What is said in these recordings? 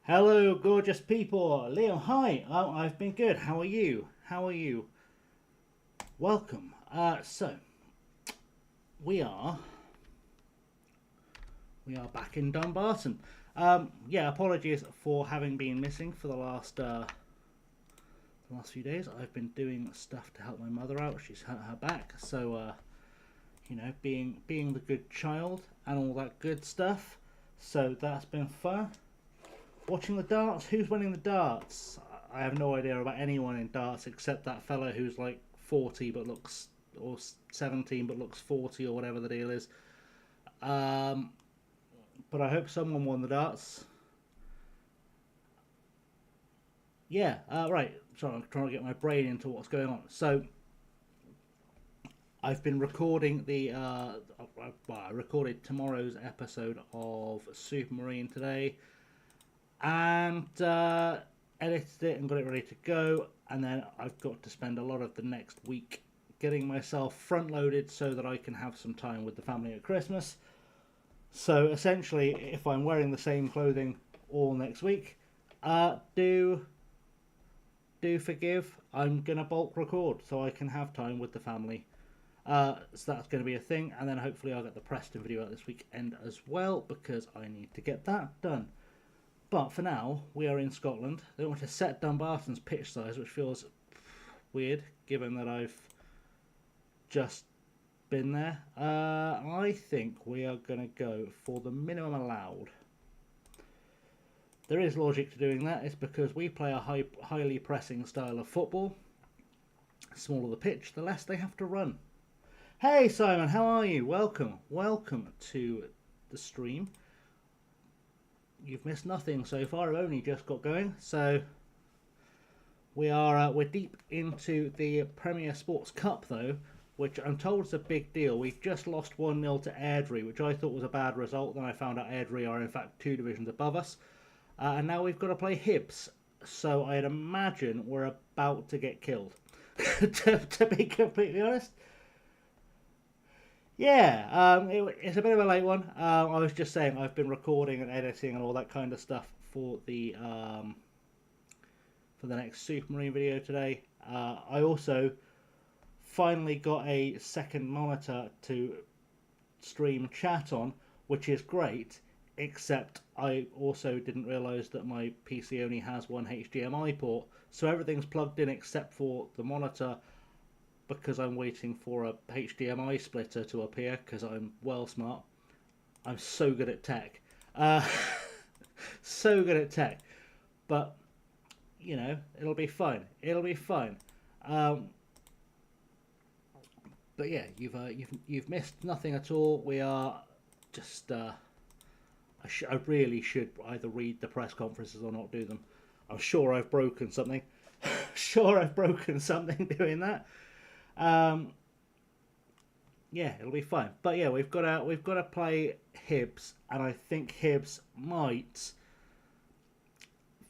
Hello, gorgeous people. Leo, hi. I've been good. How are you? How are you? Welcome. So we are back in Dumbarton. Yeah, apologies for having been missing for the last few days. I've been doing stuff to help my mother out. She's hurt her back, so being the good child and all that good stuff. So that's been fun. Watching the darts. Who's winning the darts? I have no idea about anyone in darts except that fellow who's like 40 but looks, or 17 but looks 40, or whatever the deal is. But I hope someone won the darts. Yeah, right. Sorry, I'm trying to get my brain into what's going on. So I've been recording I recorded tomorrow's episode of Supermarine today, and edited it and got it ready to go. And then I've got to spend a lot of the next week getting myself front loaded so that I can have some time with the family at Christmas. So essentially, if I'm wearing the same clothing all next week, do forgive. I'm gonna bulk record so I can have time with the family. So that's going to be a thing, and then hopefully I'll get the Preston video out this weekend as well, because I need to get that done. But for now, we are in Scotland. They want to set Dumbarton's pitch size, which feels weird, given that I've just been there. I think we are going to go for the minimum allowed. There is logic to doing that. It's because we play a highly pressing style of football. The smaller the pitch, the less they have to run. Hey Simon, how are you? Welcome to the stream. You've missed nothing so far. I've only just got going, so we're deep into the Premier Sports Cup though, which I'm told is a big deal. We've just lost 1-0 to Airdrie, which I thought was a bad result. Then I found out Airdrie are in fact 2 divisions above us, and now we've got to play Hibs. So I'd imagine we're about to get killed. to be completely honest. Yeah, it's a bit of a late one. I was just saying I've been recording and editing and all that kind of stuff for the next Supermarine video today. I also finally got a second monitor to stream chat on, which is great, except I also didn't realise that my PC only has one HDMI port, so everything's plugged in except for the monitor, because I'm waiting for a HDMI splitter to appear, because I'm well smart. I'm so good at tech. So good at tech. But, it'll be fine. It'll be fine. But yeah, you've missed nothing at all. We are just... I really should either read the press conferences or not do them. I'm sure I've broken something. Sure I've broken something doing that. Yeah, it'll be fine. But yeah, we've got to play Hibs, and I think Hibs might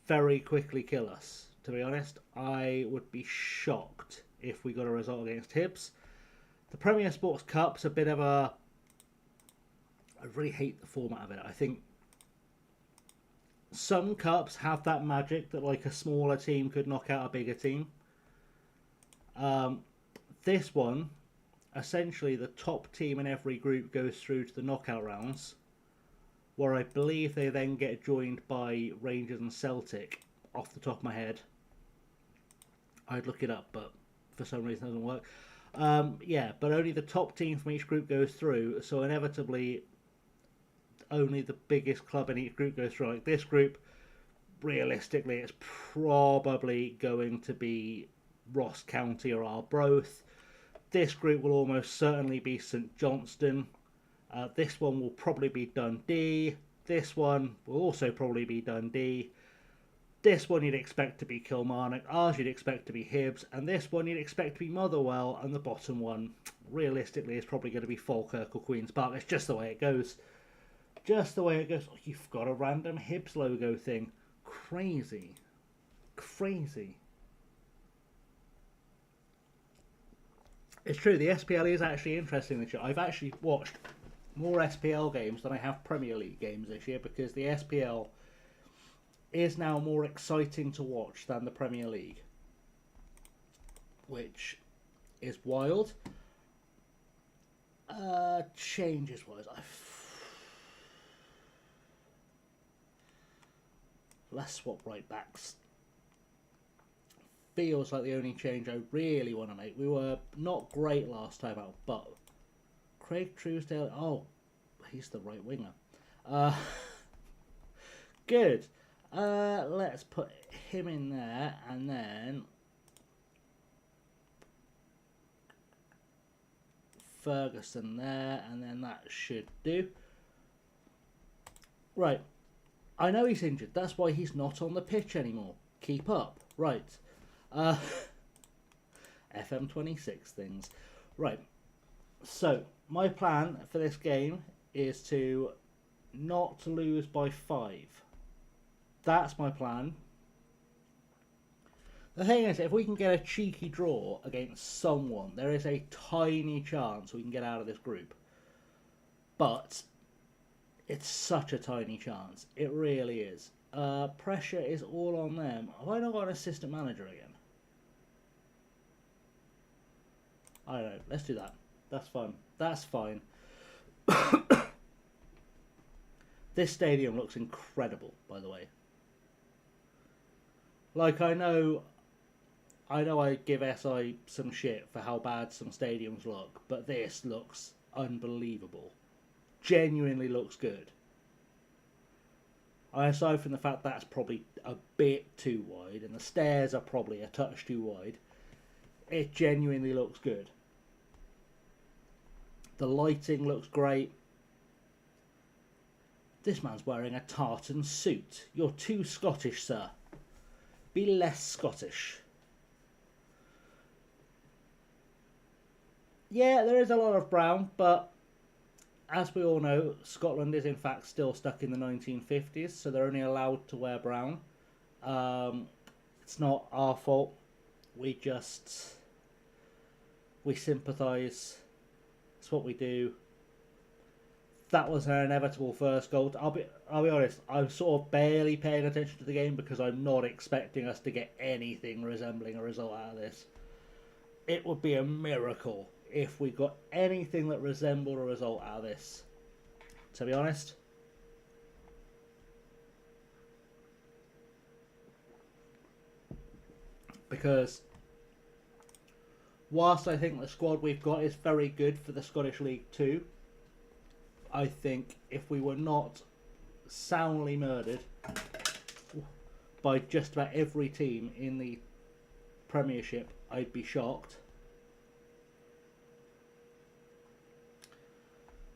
very quickly kill us. To be honest, I would be shocked if we got a result against Hibs. The Premier Sports Cup's a bit of a... I really hate the format of it. I think some cups have that magic that like a smaller team could knock out a bigger team. This one, essentially the top team in every group goes through to the knockout rounds, where I believe they then get joined by Rangers and Celtic, off the top of my head. I'd look it up, but for some reason it doesn't work. Yeah, but only the top team from each group goes through, so inevitably only the biggest club in each group goes through. Like this group, realistically, it's probably going to be Ross County or Arbroath. This group will almost certainly be St Johnstone. This one will probably be Dundee. This one will also probably be Dundee. This one you'd expect to be Kilmarnock. Ours you'd expect to be Hibs. And this one you'd expect to be Motherwell. And the bottom one, realistically, is probably going to be Falkirk or Queen's Park. It's just the way it goes. Just the way it goes. Oh, you've got a random Hibs logo thing. Crazy. Crazy. It's true, the SPL is actually interesting this year. I've actually watched more SPL games than I have Premier League games this year, because the SPL is now more exciting to watch than the Premier League, which is wild. Changes wise, let's swap right backs. Feels like the only change I really want to make. We were not great last time out, but Craig Truesdale, oh, he's the right winger. Good. Let's put him in there, and then Ferguson there, and then that should do. Right. I know he's injured. That's why he's not on the pitch anymore. Keep up. Right. FM26 things. Right. So, my plan for this game is to not lose by 5. That's my plan. The thing is, if we can get a cheeky draw against someone, there is a tiny chance we can get out of this group. But it's such a tiny chance. It really is. Pressure is all on them. Have I not got an assistant manager again? I don't know. Let's do that. That's fine. That's fine. This stadium looks incredible, by the way. Like, I know I give SI some shit for how bad some stadiums look, but this looks unbelievable. Genuinely looks good. Aside from the fact that's probably a bit too wide, and the stairs are probably a touch too wide, it genuinely looks good. The lighting looks great. This man's wearing a tartan suit. You're too Scottish, sir. Be less Scottish. Yeah, there is a lot of brown, but as we all know, Scotland is in fact still stuck in the 1950s, so they're only allowed to wear brown. It's not our fault. We sympathise. It's what we do. That was an inevitable first goal. I'll be honest, I'm sort of barely paying attention to the game because I'm not expecting us to get anything resembling a result out of this. It would be a miracle if we got anything that resembled a result out of this, to be honest. Because whilst I think the squad we've got is very good for the Scottish League 2, I think if we were not soundly murdered by just about every team in the Premiership, I'd be shocked.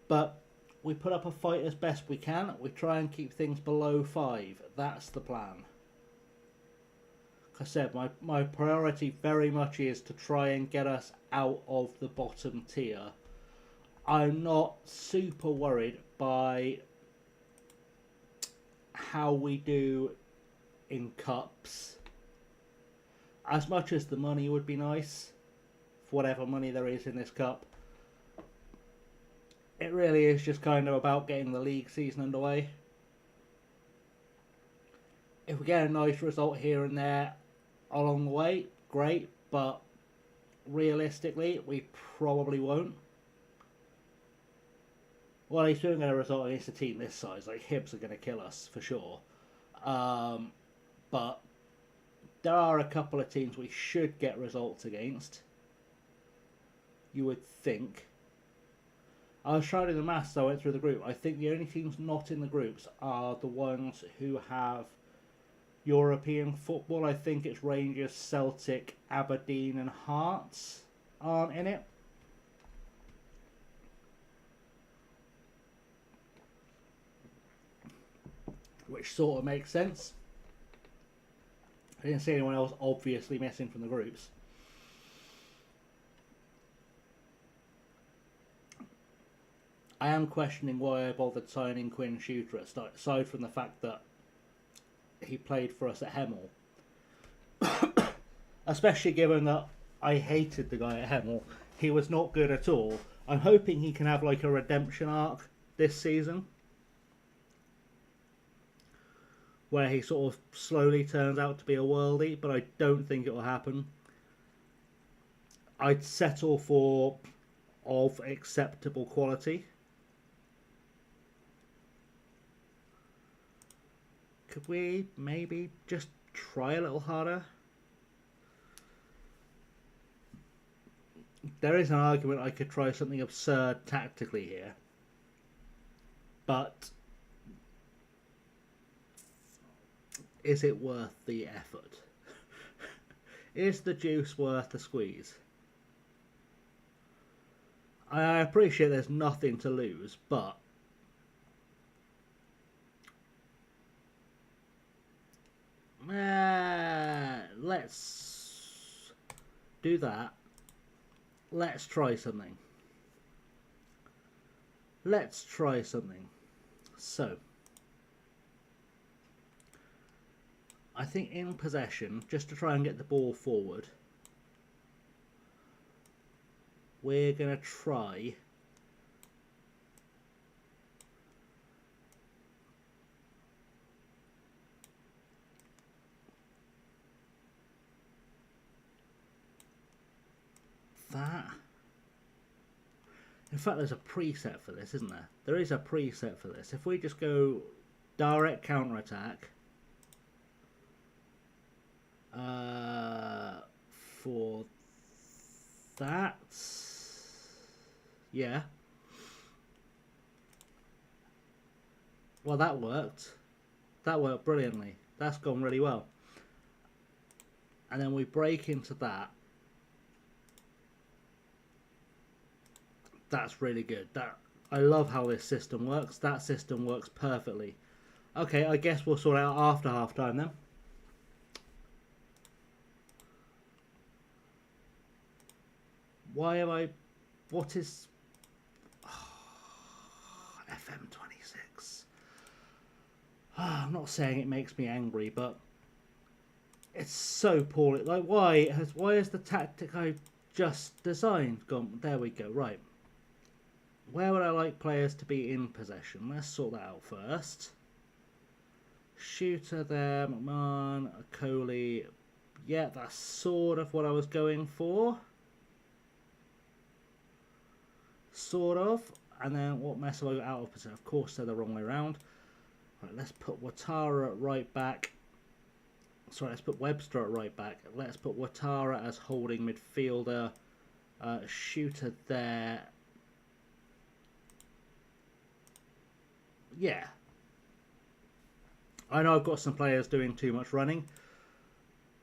But we put up a fight as best we can. We try and keep things below 5. That's the plan. Like I said, my priority very much is to try and get us out of the bottom tier. I'm not super worried by how we do in cups. As much as the money would be nice, for whatever money there is in this cup, it really is just kind of about getting the league season underway. If we get a nice result here and there along the way, great, but realistically, we probably won't. Well, he's doing a result against a team this size. Like, Hibs are going to kill us, for sure. But there are a couple of teams we should get results against. You would think. I was trying to do the maths, so I went through the group. I think the only teams not in the groups are the ones who have European football. I think it's Rangers, Celtic, Aberdeen and Hearts aren't in it. Which sort of makes sense. I didn't see anyone else obviously missing from the groups. I am questioning why I bothered signing Quinn Shooter at start, aside from the fact that he played for us at Hemel. Especially given that I hated the guy at Hemel. He was not good at all. I'm hoping he can have like a redemption arc this season. where he sort of slowly turns out to be a worldie, but I don't think it will happen. I'd settle for of acceptable quality. Could we maybe just try a little harder? There is an argument I could try something absurd tactically here. But is it worth the effort? Is the juice worth the squeeze? I appreciate there's nothing to lose, but let's do that. Let's try something. Let's try something. So, I think in possession, just to try and get the ball forward, we're going to try that. In fact, there's a preset for this, isn't there? There is a preset for this. If we just go direct counter-attack for that, yeah. Well, that worked. That worked brilliantly. That's gone really well. And then we break into that. That's really good. I love how this system works. That system works perfectly. Okay, I guess we'll sort it out after half time then. Why am I... What is... FM26. I'm not saying it makes me angry, but it's so poorly. Like, why is the tactic I just designed gone? There we go. Right. Where would I like players to be in possession? Let's sort that out first. Shooter there, McMahon, Coley. Yeah, that's sort of what I was going for. Sort of. And then what mess have I got out of possession? Of course, they're the wrong way around. Right, let's put Ouattara at right back. Sorry, let's put Webster at right back. Let's put Ouattara as holding midfielder. Shooter there. Yeah. I know I've got some players doing too much running,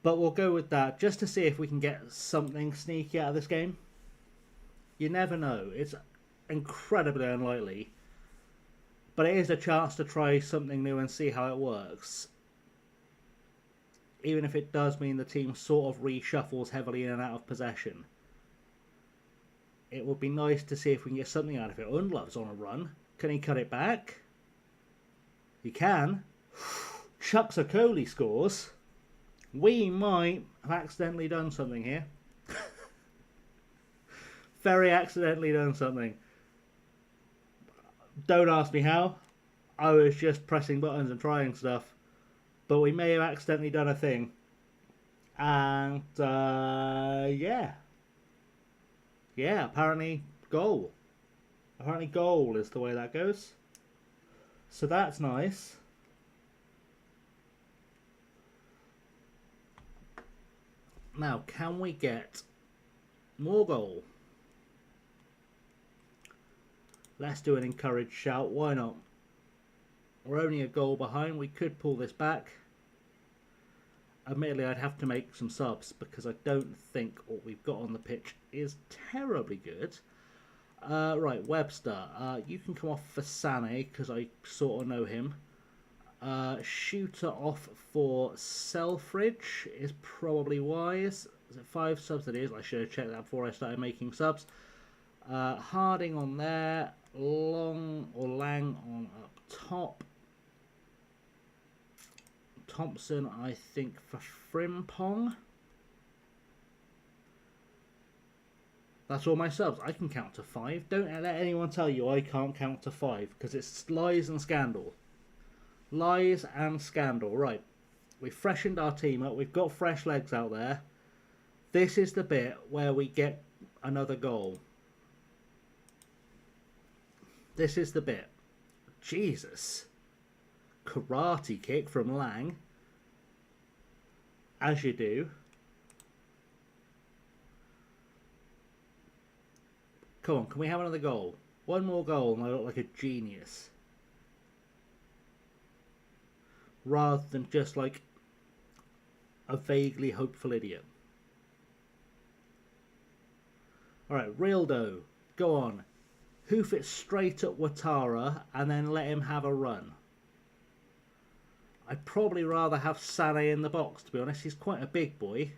but we'll go with that just to see if we can get something sneaky out of this game. You never know. It's incredibly unlikely, but it is a chance to try something new and see how it works. Even if it does mean the team sort of reshuffles heavily in and out of possession. It would be nice to see if we can get something out of it. Unlov's on a run. Can he cut it back? He can. Chucks a Coley scores. We might have accidentally done something here. Very accidentally done something. Don't ask me how. I was just pressing buttons and trying stuff. But we may have accidentally done a thing. And, yeah. Yeah, apparently goal. Apparently goal is the way that goes. So that's nice. Now, can we get more goal? Let's do an encouraged shout. Why not? We're only a goal behind. We could pull this back. Admittedly, I'd have to make some subs because I don't think what we've got on the pitch is terribly good. Right, Webster. You can come off for Sané because I sort of know him. Shooter off for Selfridge is probably wise. Is it 5 subs? It is. I should have checked that before I started making subs. Harding on there. Lang on up top. Thompson, I think, for Frimpong. That's all my subs. I can count to 5. Don't let anyone tell you I can't count to 5 because it's lies and scandal. Lies and scandal. Right. We've freshened our team up. We've got fresh legs out there. This is the bit where we get another goal. This is the bit. Jesus. Karate kick from Lang. As you do. Come on, can we have another goal? One more goal and I look like a genius. Rather than just like a vaguely hopeful idiot. Alright, Rildo, go on. Hoof it straight at Ouattara and then let him have a run. I'd probably rather have Sané in the box, to be honest. He's quite a big boy.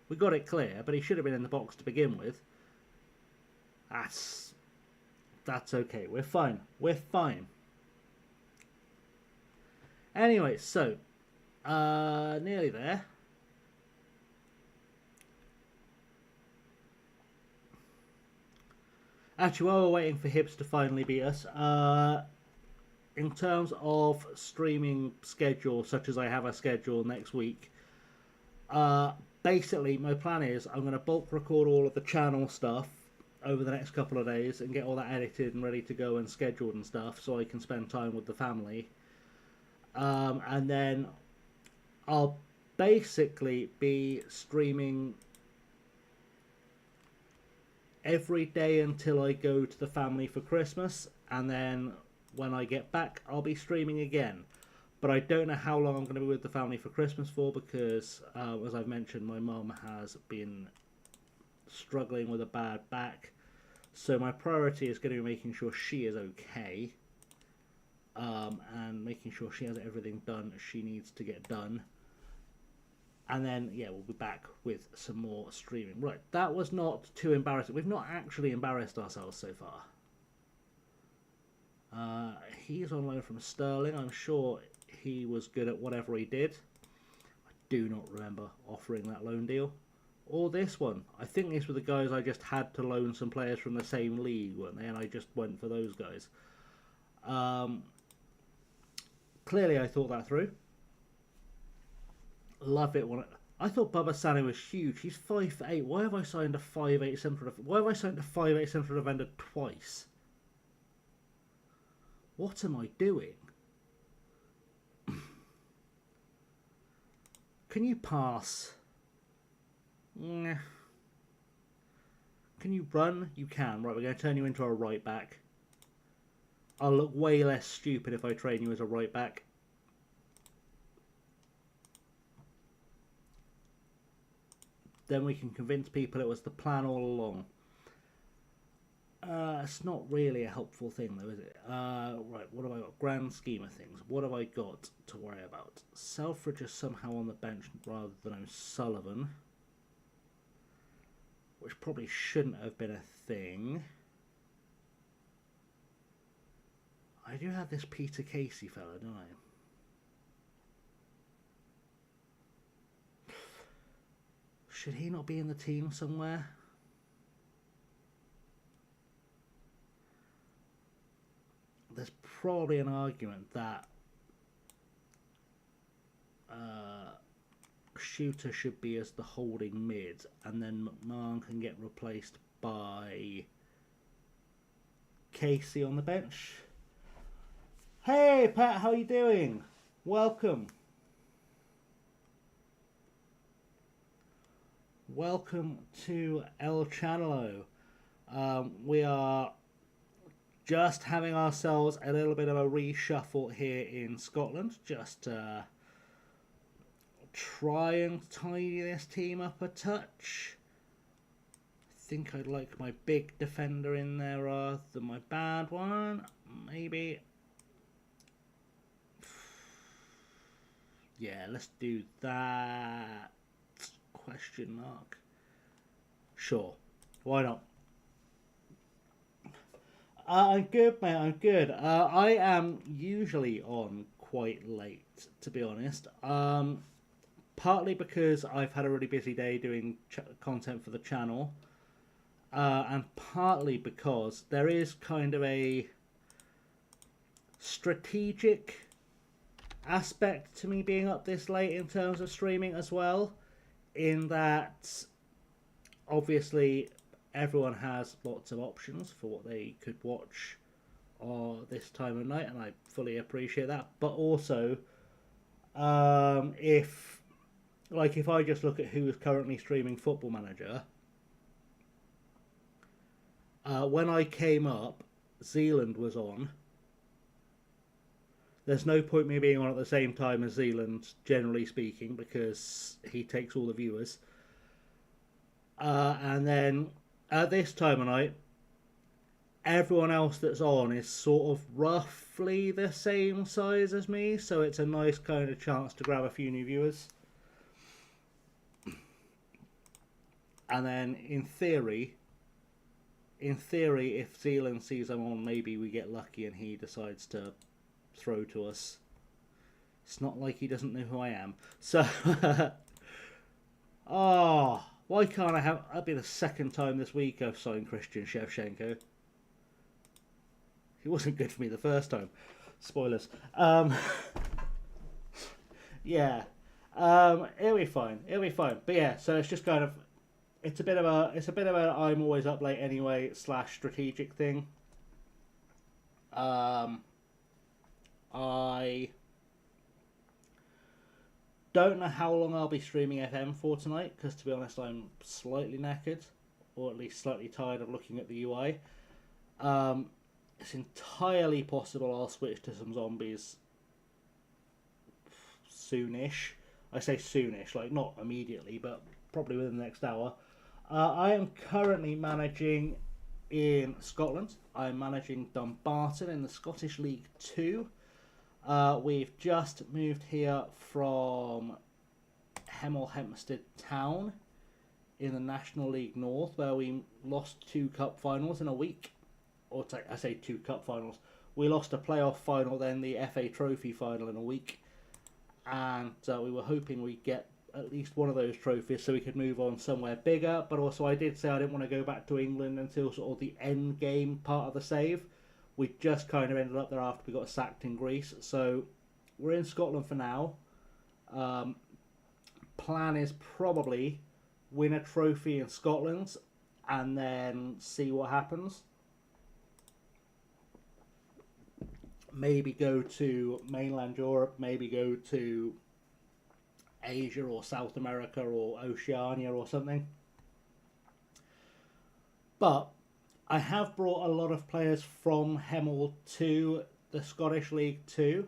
We got it clear, but he should have been in the box to begin with. That's okay. We're fine. We're fine. Anyway, so nearly there. Actually, while we're waiting for Hibs to finally beat us, in terms of streaming schedule, such as I have a schedule next week, basically my plan is I'm going to bulk record all of the channel stuff over the next couple of days and get all that edited and ready to go and scheduled and stuff so I can spend time with the family. And then I'll basically be streaming every day until I go to the family for Christmas, and then when I get back I'll be streaming again. But I don't know how long I'm going to be with the family for Christmas for, because as I've mentioned, my mum has been struggling with a bad back, so my priority is going to be making sure she is okay, and making sure she has everything done she needs to get done. And then, yeah, we'll be back with some more streaming. Right, that was not too embarrassing. We've not actually embarrassed ourselves so far. He's on loan from Sterling. I'm sure he was good at whatever he did. I do not remember offering that loan deal. Or this one. I think these were the guys I just had to loan some players from the same league, weren't they? And I just went for those guys. Clearly I thought that through. Love it when I thought Baba Sané was huge. He's 5'8". Why have I signed a 5'8" central defender? Why have I signed a 5'8" central defender twice? What am I doing? Can you pass? Nah. Can you run? You can. Right, we're going to turn you into a right back. I'll look way less stupid if I train you as a right back. Then we can convince people it was the plan all along. It's not really a helpful thing though, is it? Right, what have I got? Grand scheme of things. What have I got to worry about? Selfridge is somehow on the bench rather than O'Sullivan, which probably shouldn't have been a thing. I do have this Peter Casey fella, don't I? Should he not be in the team somewhere? There's probably an argument that Shooter should be as the holding mid, and then McMahon can get replaced by Casey on the bench. Hey Pat, how you doing? Welcome. Welcome to El Channelo. We are just having ourselves a little bit of a reshuffle here in Scotland. Just try and tidy this team up a touch. I think I'd like my big defender in there rather than my bad one. Maybe. Yeah, let's do that. Question mark. Sure. Why not? I'm good, mate. I'm good. I am usually on quite late, to be honest. Partly because I've had a really busy day doing content for the channel. And partly because there is kind of a strategic aspect to me being up this late in terms of streaming as well, in that obviously everyone has lots of options for what they could watch this time of night, and I fully appreciate that. But also, if I just look at who is currently streaming Football Manager, when I came up, Zealand was on. There's no point me being on at the same time as Zealand, generally speaking, because he takes all the viewers. And then at this time of night, everyone else that's on is sort of roughly the same size as me, so it's a nice kind of chance to grab a few new viewers. And then in theory, if Zealand sees I'm on, maybe we get lucky and he decides to throw to us. It's not like he doesn't know who I am. So, why can't I have... That'd be the second time this week I've signed Christian Shevchenko. He wasn't good for me the first time. Spoilers. Yeah. It'll be fine. But yeah, so it's just kind of... It's a bit of a I'm always up late anyway / strategic thing. I don't know how long I'll be streaming FM for tonight, because to be honest I'm slightly knackered, or at least slightly tired of looking at the UI. It's entirely possible I'll switch to some zombies soonish. I say soonish, like not immediately, but probably within the next hour. I am currently managing in Scotland. I'm managing Dumbarton in the Scottish League 2. We've just moved here from Hemel Hempstead Town in the National League North, where we lost 2 cup finals in a week. I say 2 cup finals. We lost a playoff final, then the FA Trophy final in a week. And we were hoping we'd get at least one of those trophies so we could move on somewhere bigger. But also I did say I didn't want to go back to England until sort of the end game part of the save. We just kind of ended up there after we got sacked in Greece. So we're in Scotland for now. Plan is probably win a trophy in Scotland and then see what happens. Maybe go to mainland Europe, maybe go to Asia or South America or Oceania or something. But I have brought a lot of players from Hemel to the Scottish League 2,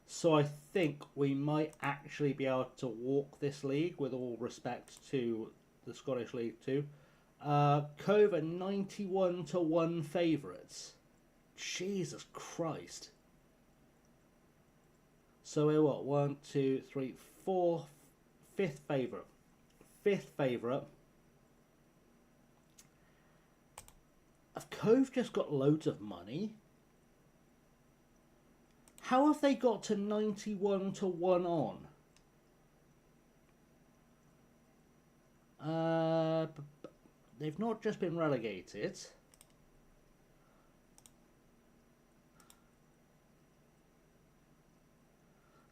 so I think we might actually be able to walk this league, with all respect to the Scottish League 2. Cove are 91-1 favourites. Jesus Christ. So we're what? 1, 2, 3, 4, 5th favourite. 5th favourite. Have Cove just got loads of money? How have they got to 91-1 on? They've not just been relegated.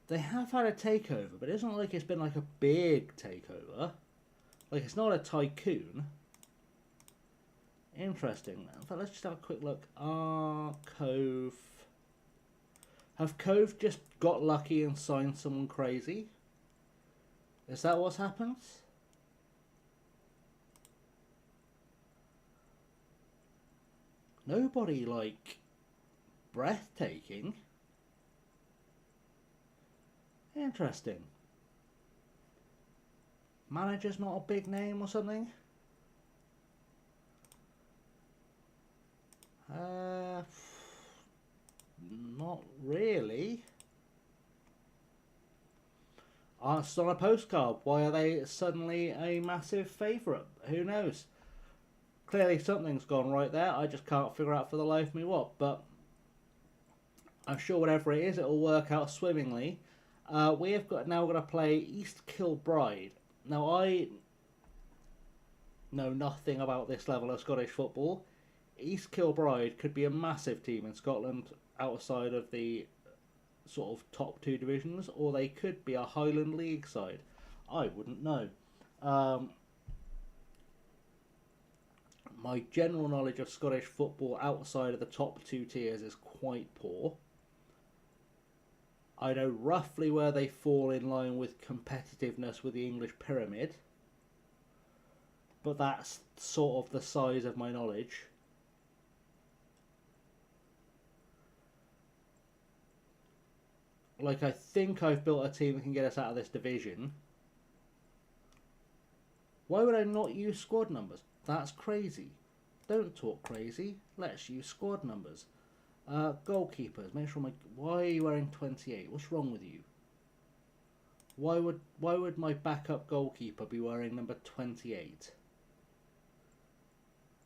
They have had a takeover, but it isn't like it's been like a big takeover. Like, it's not a tycoon. Interesting. In fact, let's just have a quick look. Cove. Have Cove just got lucky and signed someone crazy? Is that what's happened? Nobody, like, breathtaking. Interesting. Manager's not a big name or something? Not really. It's on a postcard. Why are they suddenly a massive favourite? Who knows? Clearly something's gone right there. I just can't figure out for the life of me what. But I'm sure whatever it is, it'll work out swimmingly. We have now got to play East Kilbride. Now, I know nothing about this level of Scottish football. East Kilbride could be a massive team in Scotland outside of the sort of top two divisions, or they could be a Highland League side. I wouldn't know. My general knowledge of Scottish football outside of the top two tiers is quite poor. I know roughly where they fall in line with competitiveness with the English pyramid, but that's sort of the size of my knowledge. Like, I think I've built a team that can get us out of this division. Why would I not use squad numbers? That's crazy. Don't talk crazy. Let's use squad numbers. Goalkeepers. Make sure Why are you wearing 28? What's wrong with you? Why would my backup goalkeeper be wearing number 28?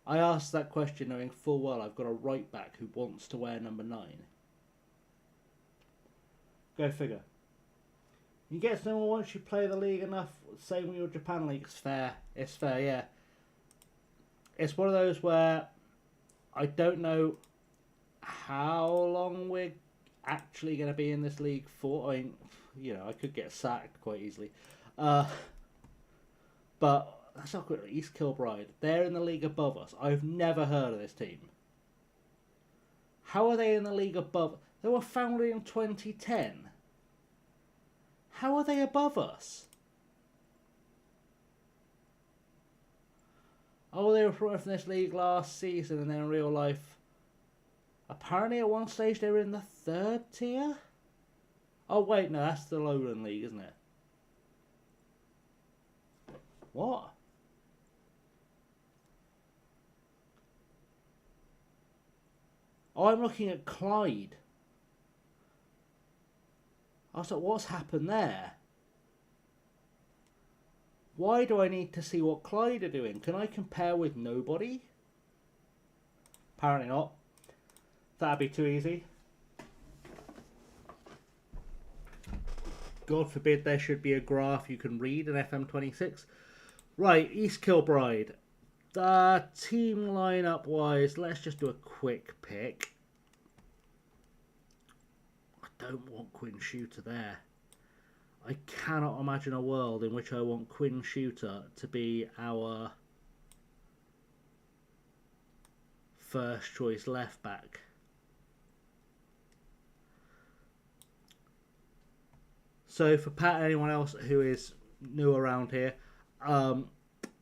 I asked that question knowing full well I've got a right back who wants to wear number 9. Go figure. You get to know once you play the league enough. Same with your Japan league. It's fair. It's fair, yeah. It's one of those where I don't know how long we're actually going to be in this league for. I mean, you know, I could get sacked quite easily. But that's not good. East Kilbride. They're in the league above us. I've never heard of this team. How are they in the league above? They were founded in 2010. How are they above us? Oh, they were promoted from this league last season, and then in real life, apparently at one stage they were in the 3rd tier? Oh wait, no, that's the Lowland League, isn't it? What? Oh, I'm looking at Clyde. I was like, what's happened there? Why do I need to see what Clyde are doing? Can I compare with nobody? Apparently not. That'd be too easy. God forbid there should be a graph you can read in FM26. Right, East Kilbride. Team lineup wise, let's just do a quick pick. I don't want Quinn Shooter there. I cannot imagine a world in which I want Quinn Shooter to be our first choice left back. So for Pat and anyone else who is new around here,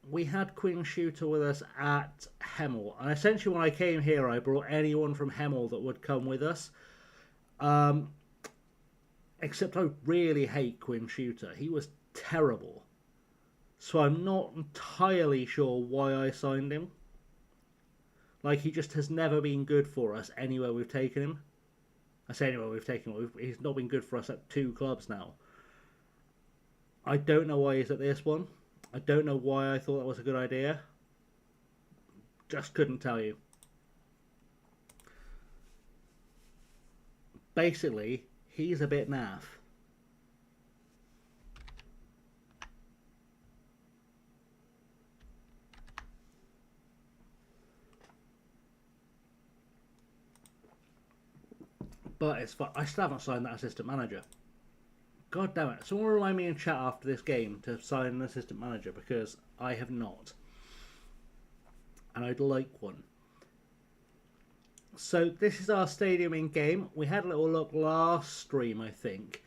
we had Quinn Shooter with us at Hemel. And essentially when I came here, I brought anyone from Hemel that would come with us. Except I really hate Quinn Shooter. He was terrible. So I'm not entirely sure why I signed him. Like, he just has never been good for us anywhere we've taken him. I say anywhere we've taken him. He's not been good for us at 2 clubs now. I don't know why he's at this one. I don't know why I thought that was a good idea. Just couldn't tell you. Basically, he's a bit naff. But it's fun. I still haven't signed that assistant manager. God damn it. Someone remind me in chat after this game to sign an assistant manager, because I have not. And I'd like one. So this is our stadium in game. We had a little look last stream, I think.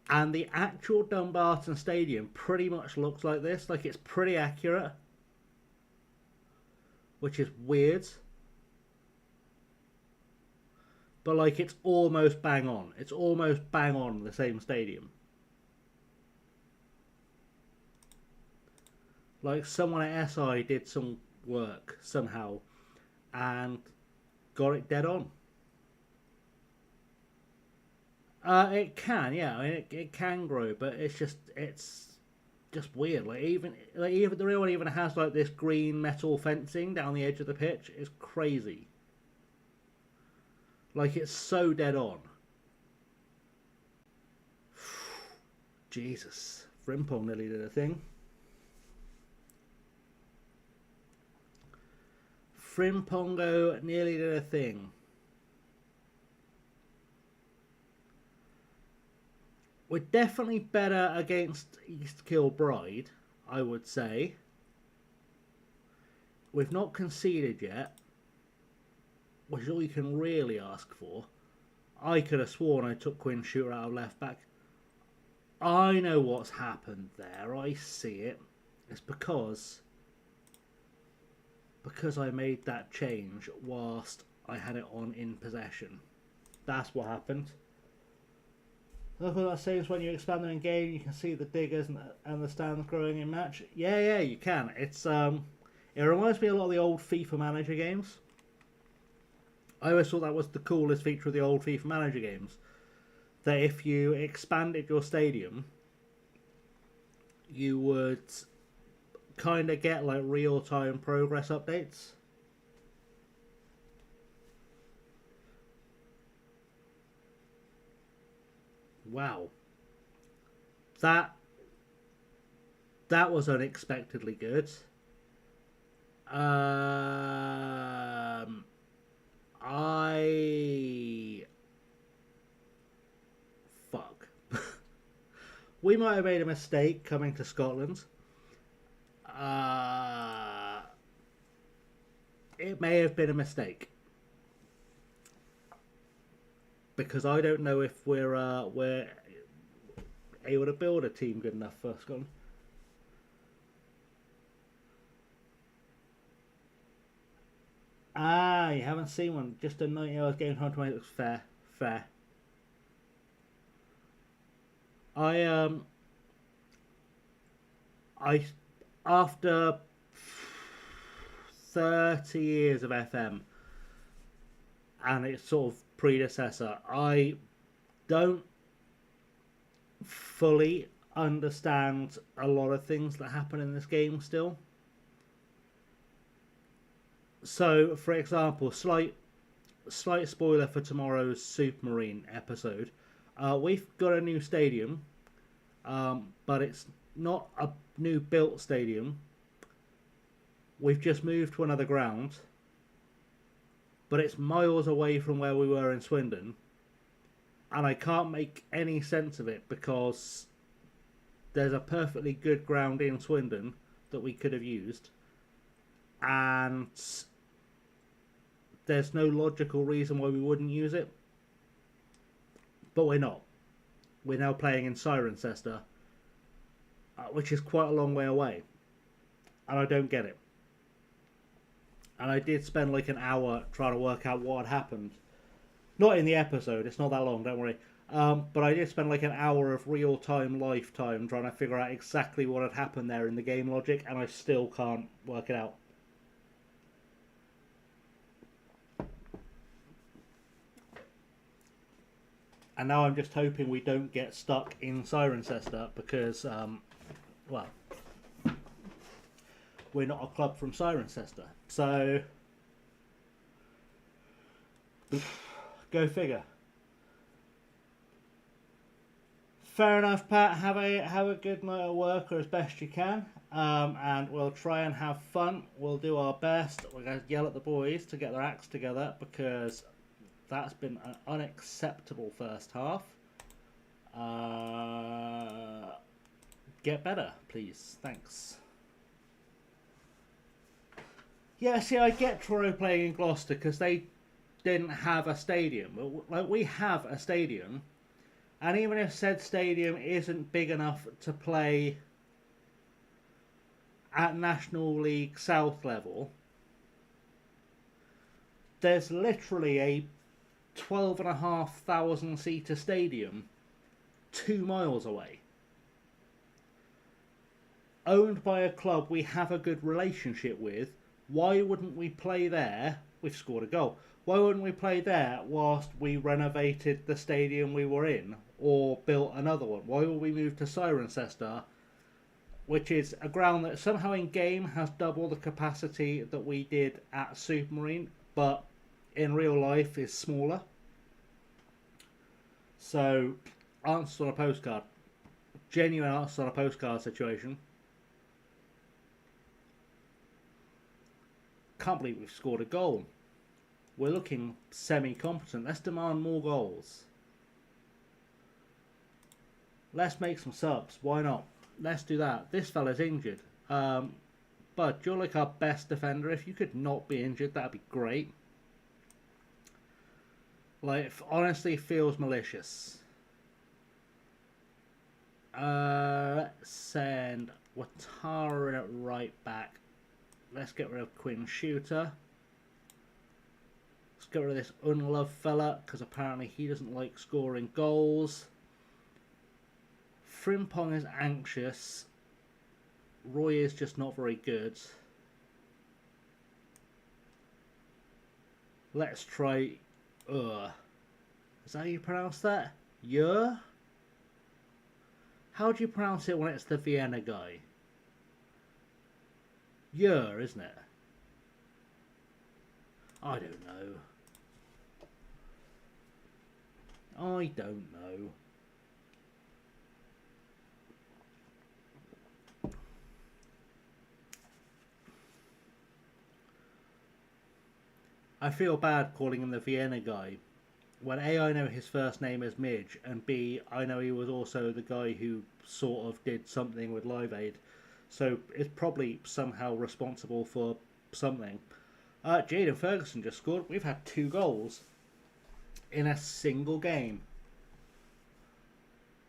And the actual Dumbarton stadium pretty much looks like this. Like, it's pretty accurate. Which is weird. But, like, it's almost bang on. It's almost bang on the same stadium. Like, someone at SI did some work somehow and got it dead on. It can, yeah. I mean, it can grow, but it's just weird. Like even the real one even has like this green metal fencing down the edge of the pitch. It's crazy. Like, it's so dead on. Jesus, Frimpong nearly did a thing. Frimpongo nearly did a thing. We're definitely better against East Kilbride, I would say. We've not conceded yet, which is all you can really ask for. I could have sworn I took Quinn Shooter out of left back. I know what's happened there. I see it. It's because I made that change whilst I had it on in possession. That's what happened. Look what that says when you expand them in game. You can see the diggers and the stands growing in match. Yeah, you can. It's it reminds me a lot of the old FIFA Manager games. I always thought that was the coolest feature of the old FIFA Manager games. That if you expanded your stadium, you would kind of get like real-time progress updates. Wow. That was unexpectedly good. Fuck. We might have made a mistake coming to Scotland. It may have been a mistake. Because I don't know if we're able to build a team good enough for Scotland. You haven't seen one. Just a 90 hours game time to make it looks fair. I after 30 years of FM and its sort of predecessor, I don't fully understand a lot of things that happen in this game still. So, for example, slight spoiler for tomorrow's Supermarine episode. We've got a new stadium, but it's not a new built stadium. We've just moved to another ground, but it's miles away from where we were in Swindon, and I can't make any sense of it because there's a perfectly good ground in Swindon that we could have used, and there's no logical reason why we wouldn't use it. But we're not. We're now playing in Cirencester, which is quite a long way away. And I don't get it. And I did spend like an hour trying to work out what had happened. Not in the episode, it's not that long, don't worry. But I did spend like an hour of real-time lifetime trying to figure out exactly what had happened there in the game logic, and I still can't work it out. And now I'm just hoping we don't get stuck in Cirencester because, well, we're not a club from Cirencester. So, go figure. Fair enough, Pat. Have a good night at work, or as best you can. And we'll try and have fun. We'll do our best. We're going to yell at the boys to get their acts together because that's been an unacceptable first half. Get better, please. Thanks. Yeah, see, I get Truro playing in Gloucester because they didn't have a stadium. Like, we have a stadium, and even if said stadium isn't big enough to play at National League South level, there's literally a 12,500 seater stadium 2 miles away, owned by a club we have a good relationship with. Why wouldn't we play there? We've scored a goal. Why wouldn't we play there whilst we renovated the stadium we were in or built another one? Why would we move to Cirencester, which is a ground that somehow in game has double the capacity that we did at Supermarine, but in real life is smaller? So, answers on a postcard. Genuine answers on a postcard situation. Can't believe we've scored a goal. We're looking semi-competent. Let's demand more goals. Let's make some subs. Why not? Let's do that. This fella's injured. But you're like our best defender. If you could not be injured, that'd be great. Like, it honestly feels malicious. Let's send Watara at right back. Let's get rid of Quinn Shooter. Let's get rid of this unloved fella, because apparently he doesn't like scoring goals. Frimpong is anxious. Roy is just not very good. Let's try... Is that how you pronounce that? Ur? How do you pronounce it when it's the Vienna guy? Ur, isn't it? I don't know. I don't know. I feel bad calling him the Vienna guy when A, I know his first name is Midge, and B, I know he was also the guy who sort of did something with Live Aid, so it's probably somehow responsible for something. Jaden Ferguson just scored. We've had 2 goals in a single game.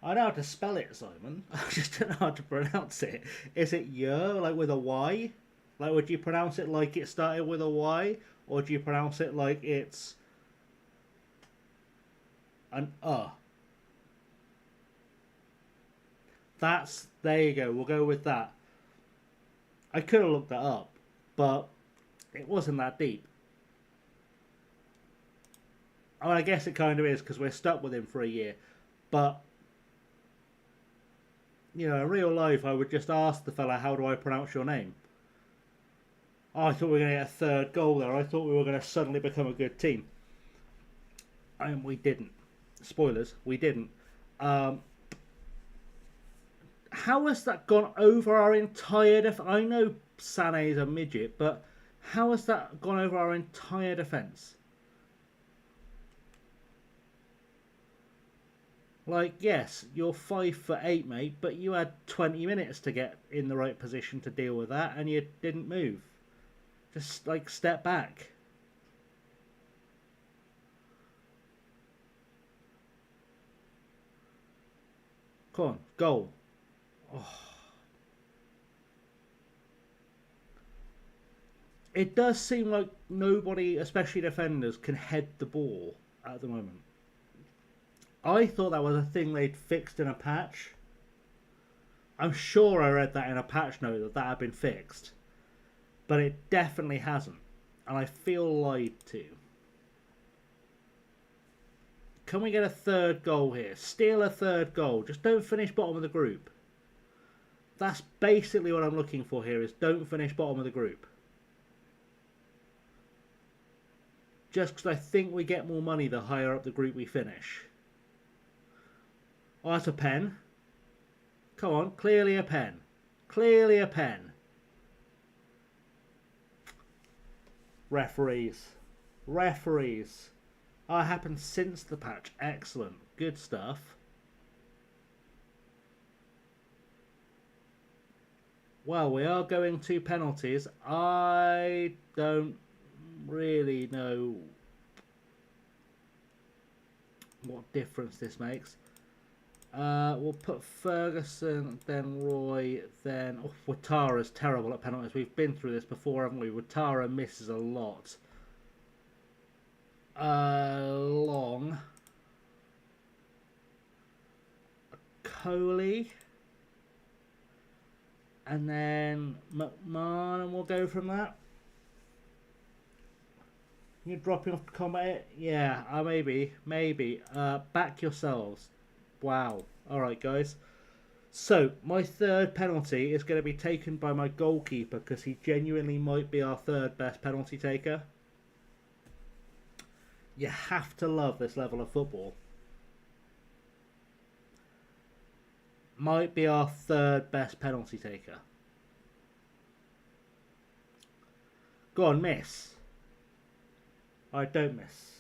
I know how to spell it, Simon. I just don't know how to pronounce it. Is it Yer, like with a Y? Like, would you pronounce it like it started with a Y? Or do you pronounce it like it's an there you go, we'll go with that. I could have looked that up, but it wasn't that deep. I mean, I guess it kind of is, because we're stuck with him for a year. But, you know, in real life, I would just ask the fella, how do I pronounce your name? Oh, I thought we were going to get a 3rd goal there. I thought we were going to suddenly become a good team. And we didn't. Spoilers, we didn't. How has that gone over our entire I know Sané is a midget, but how has that gone over our entire defence? Like, yes, you're 5'8", mate, but you had 20 minutes to get in the right position to deal with that, and you didn't move. Just, like, step back. Come on, goal. Oh. It does seem like nobody, especially defenders, can head the ball at the moment. I thought that was a thing they'd fixed in a patch. I'm sure I read that in a patch note that had been fixed. But it definitely hasn't. And I feel lied to. Can we get a 3rd goal here? Steal a 3rd goal. Just don't finish bottom of the group. That's basically what I'm looking for here, is don't finish bottom of the group. Just because I think we get more money the higher up the group we finish. Oh, that's a pen. Come on, clearly a pen. Clearly a pen. Referees. Referees. Oh, it happened since the patch. Excellent. Good stuff. Well, we are going to penalties. I don't really know what difference this makes. We'll put Ferguson, then Roy, then... Oh, Watara's terrible at penalties. We've been through this before, haven't we? Watara misses a lot. Long. Coley. And then McMahon, and we'll go from that. You're dropping off to combat it? Yeah, maybe. Back yourselves. Wow. Alright, guys. So, my 3rd penalty is going to be taken by my goalkeeper, because he genuinely might be our 3rd best penalty taker. You have to love this level of football. Might be our 3rd best penalty taker. Go on, miss. Alright, don't miss.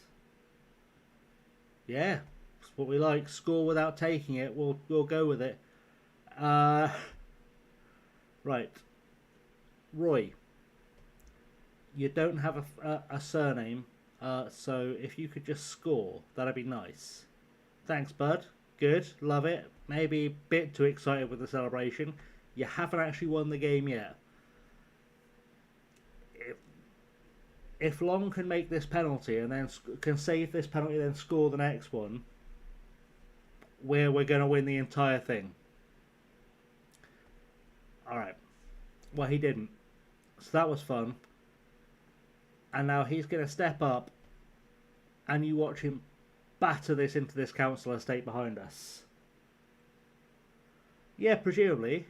Yeah. It's what we like. Score without taking it. We'll go with it. Right. Roy, you don't have a surname, so if you could just score, that'd be nice. Thanks, bud. Good. Love it. Maybe a bit too excited with the celebration. You haven't actually won the game yet. If Long can make this penalty and then can save this penalty, then score the next one, we're going to win the entire thing. All right. Well, he didn't. So that was fun. And now he's going to step up, and you watch him batter this into this council estate behind us. Yeah, presumably.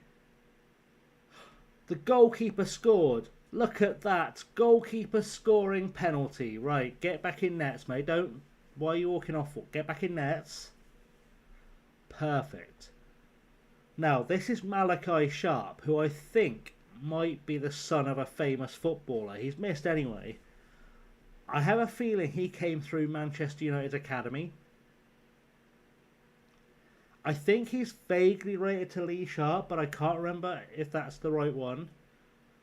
The goalkeeper scored. Look at that. Goalkeeper scoring penalty. Right, get back in nets, mate. Don't... Why are you walking off? Get back in nets. Perfect. Now, this is Malachi Sharp, who I think might be the son of a famous footballer. He's missed anyway. I have a feeling he came through Manchester United's academy. I think he's vaguely related to Lee Sharp, but I can't remember if that's the right one.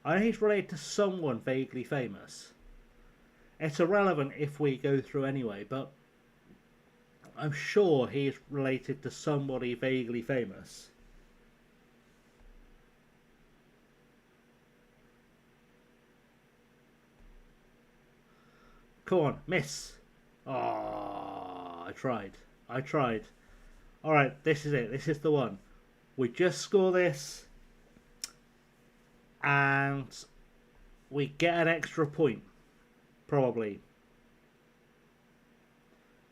I know he's related to someone vaguely famous. It's irrelevant if we go through anyway, but I'm sure he's related to somebody vaguely famous. Come on, miss. Oh, I tried. Alright, this is it. This is the one. We just score this, and we get an extra point. Probably.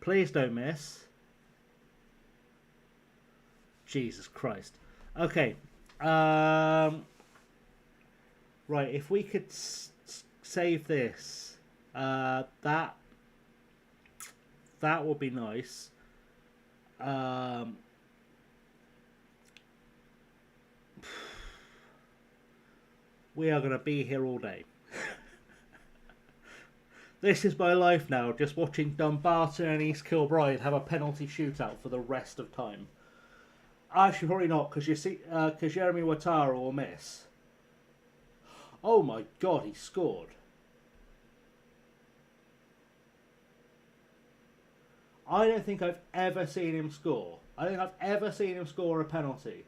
Please don't miss. Jesus Christ. Okay. Right, if we could save this, that would be nice. We are going to be here all day. This is my life now, just watching Dumbarton and East Kilbride have a penalty shootout for the rest of time. Actually, probably not, because you see, because Jeremy Watara will miss. Oh my God, he scored. I don't think I've ever seen him score. I don't think I've ever seen him score a penalty.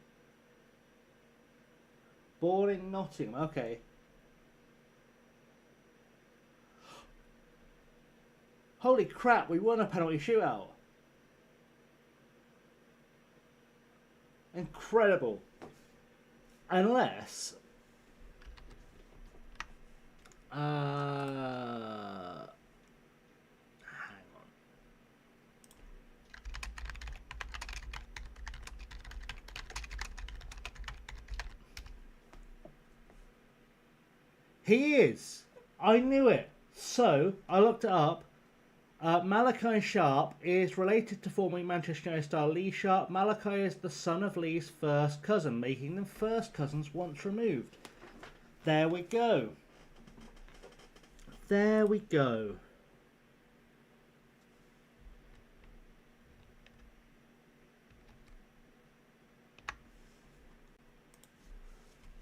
Ball in Nottingham, okay. Holy crap, we won a penalty shootout. Incredible. Unless... hang on. He is. I knew it. So, I looked it up. Malachi Sharp is related to former Manchester United star Lee Sharp. Malachi is the son of Lee's first cousin, making them first cousins once removed. There we go. There we go.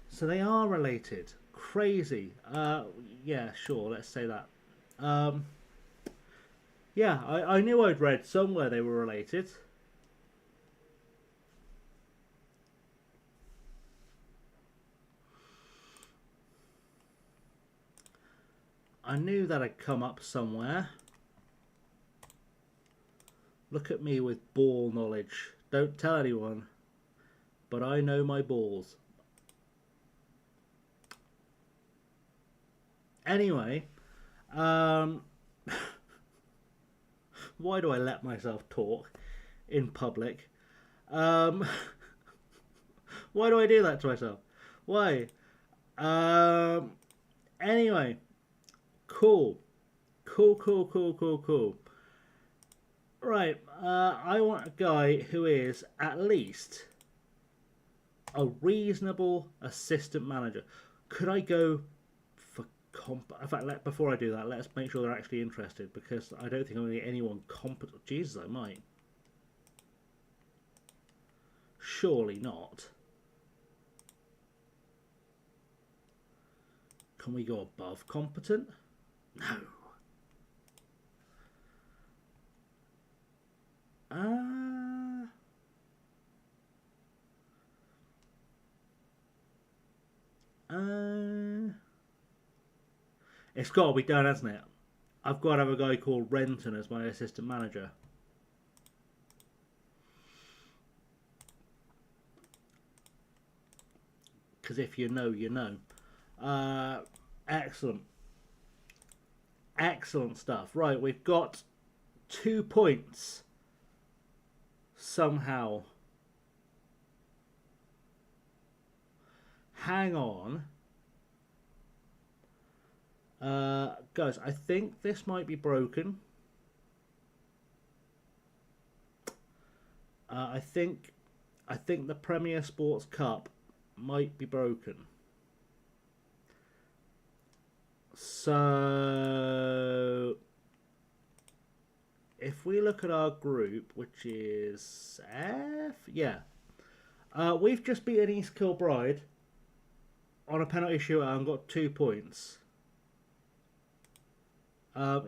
So they are related. Crazy. Yeah, sure, let's say that. Yeah, I knew I'd read somewhere they were related. I knew that had come up somewhere. Look at me with ball knowledge. Don't tell anyone, but I know my balls. Anyway, why do I let myself talk in public? Why do I do that to myself? Why? Anyway, cool. Right, I want a guy who is at least a reasonable assistant manager. Could I go for in fact, before I do that, let's make sure they're actually interested, because I don't think I'm going to get anyone competent. Jesus, I might. Surely not. Can we go above competent? No. It's got to be done, hasn't it? I've got to have a guy called Renton as my assistant manager. Because if you know, you know. Excellent. Excellent stuff. Right, we've got 2 points. Somehow. Hang on. Guys, I think this might be broken. I think the Premier Sports Cup might be broken. So if we look at our group, which is F, yeah, we've just beaten East Kilbride on a penalty shootout and got 2 points.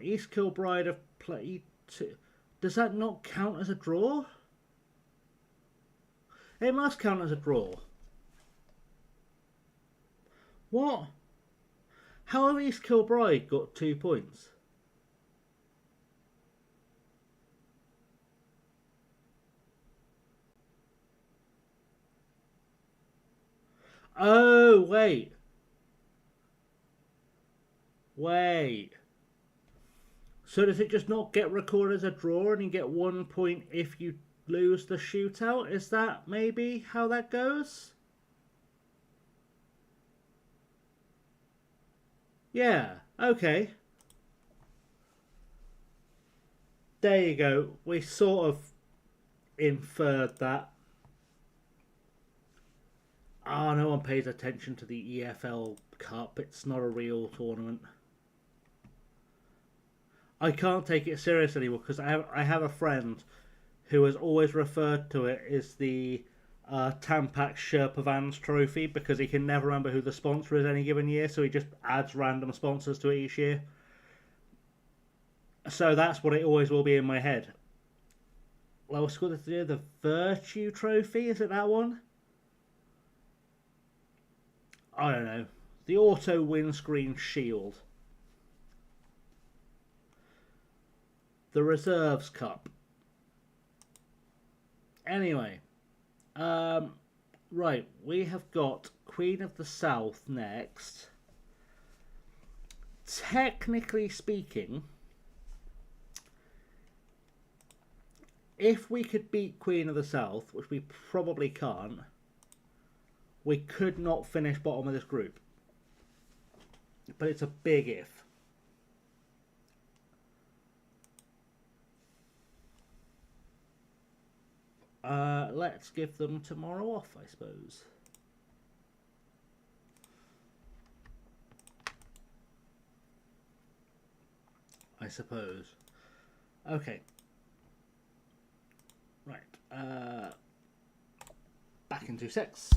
East Kilbride have played 2. Does that not count as a draw? It must count as a draw. What? How have East Kilbride got 2 points? Oh, wait. Wait. So does it just not get recorded as a draw and you get 1 point if you lose the shootout? Is that maybe how that goes? Yeah, okay. There you go. We sort of inferred that. Ah, no one pays attention to the EFL Cup. It's not a real tournament. I can't take it serious anymore because I have a friend who has always referred to it as the Tampax Sherpa Vans Trophy because he can never remember who the sponsor is any given year, so he just adds random sponsors to it each year. So that's what it always will be in my head. Lowest score this year, the Virtue Trophy, is it that one? I don't know. The Auto Windscreen Shield. The Reserves Cup. Anyway, right, we have got Queen of the South next. Technically speaking, if we could beat Queen of the South, which we probably can't, we could not finish bottom of this group. But it's a big if. Let's give them tomorrow off, I suppose. Okay. Right. Back into 6.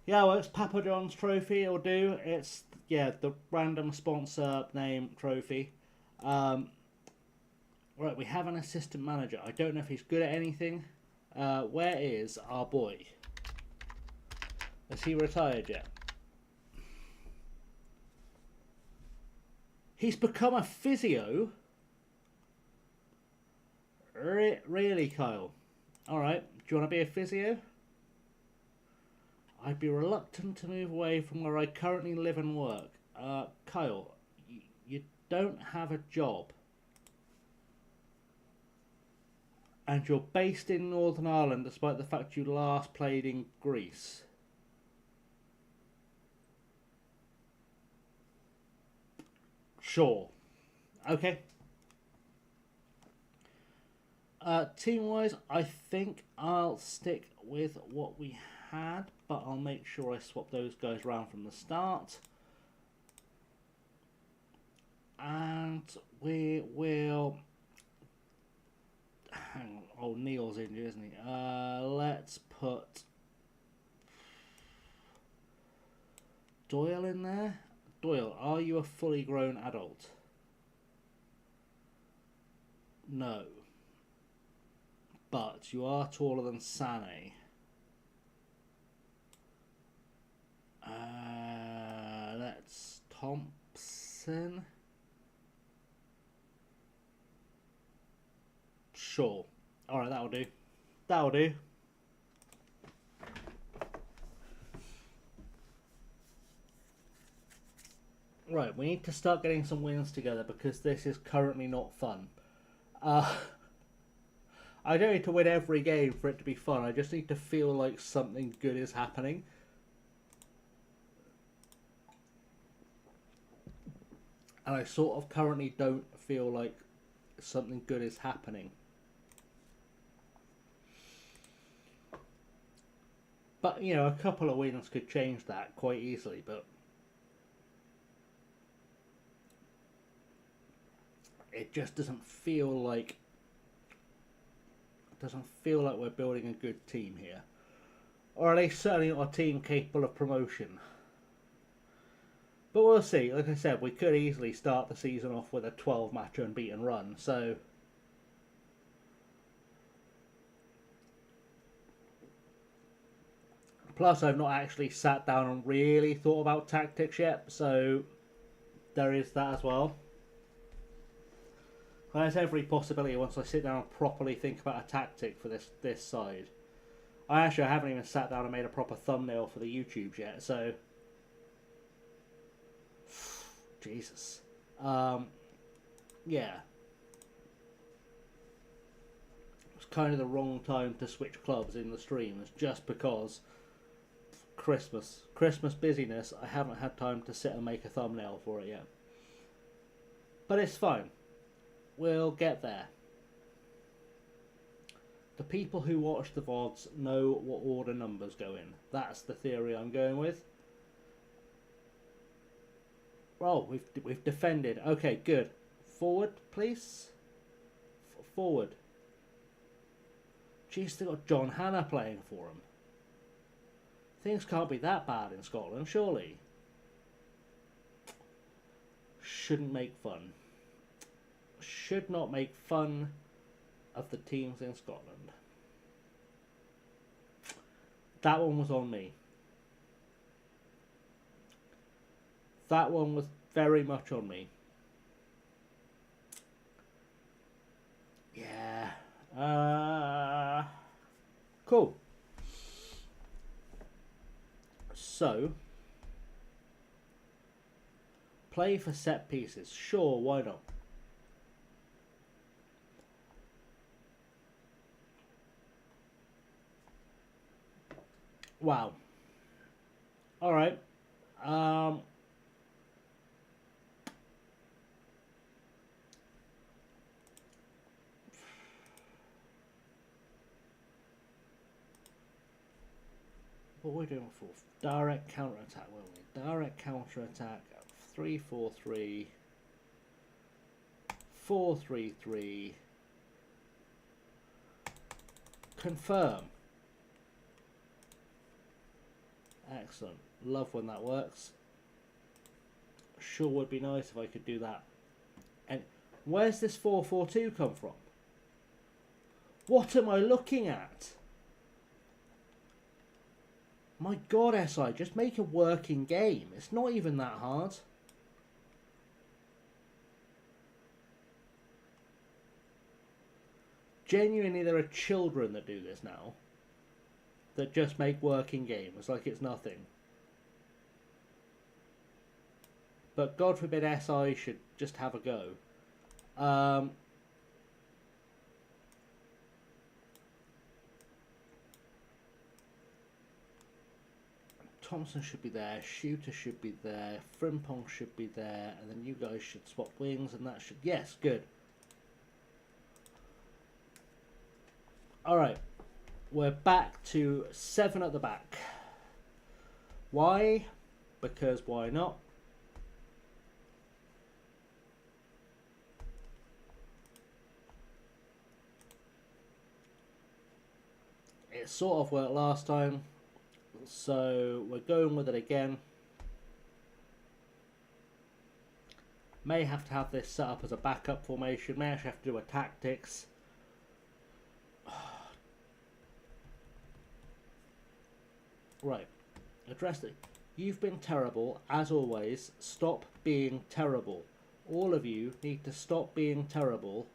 Yeah, well, it's Papa John's trophy. It'll do. It's the random sponsor name trophy. Um, right, we have an assistant manager. I don't know if he's good at anything. Where is our boy? Has he retired yet? He's become a physio. Really, Kyle? Alright, do you want to be a physio? I'd be reluctant to move away from where I currently live and work. Kyle, you don't have a job. And you're based in Northern Ireland despite the fact you last played in Greece. Sure. Okay. Team-wise, I think I'll stick with what we had, but I'll make sure I swap those guys around from the start. And we will... Hang on. Oh, Neil's injured, isn't he? Let's put Doyle in there. Doyle, are you a fully grown adult? No. But you are taller than Sané. That's Thompson. Sure. Alright, that'll do. That'll do. Right, we need to start getting some wins together because this is currently not fun. I don't need to win every game for it to be fun. I just need to feel like something good is happening. And I sort of currently don't feel like something good is happening. But, you know, a couple of wins could change that quite easily, but it just doesn't feel like we're building a good team here. Or at least certainly not a team capable of promotion. But we'll see. Like I said, we could easily start the season off with a 12-match unbeaten run, so plus I've not actually sat down and really thought about tactics yet, so there is that as well. There's every possibility once I sit down and properly think about a tactic for this side. I haven't even sat down and made a proper thumbnail for the YouTube yet, so Jesus. Yeah. It's kind of the wrong time to switch clubs in the streams just because Christmas busyness. I haven't had time to sit and make a thumbnail for it yet. But it's fine. We'll get there. The people who watch the VODs know what order numbers go in. That's the theory I'm going with. Oh, we've defended. Okay, good. Forward, please. Forward. Jeez, they got John Hannah playing for them. Things can't be that bad in Scotland, surely. Shouldn't make fun. Should not make fun of the teams in Scotland. That one was on me. That one was very much on me. Yeah. Cool. So, play for set pieces. Sure, why not? Wow. All right. What are we doing for? Direct counter-attack, weren't we? Direct counter-attack. 3-4-3. 4-3-3. Confirm. Excellent. Love when that works. Sure would be nice if I could do that. And where's this 442 come from? What am I looking at? My God, SI, just make a working game. It's not even that hard. Genuinely, there are children that do this now. That just make working games like it's nothing. But God forbid SI should just have a go. Thompson should be there, Shooter should be there, Frimpong should be there, and then you guys should swap wings, and that should... Yes, good. Alright, we're back to 7 at the back. Why? Because why not? It sort of worked last time. So we're going with it again. May have to have this set up as a backup formation. May actually have to do a tactics. Right. Address it. You've been terrible, as always. Stop being terrible. All of you need to stop being terrible.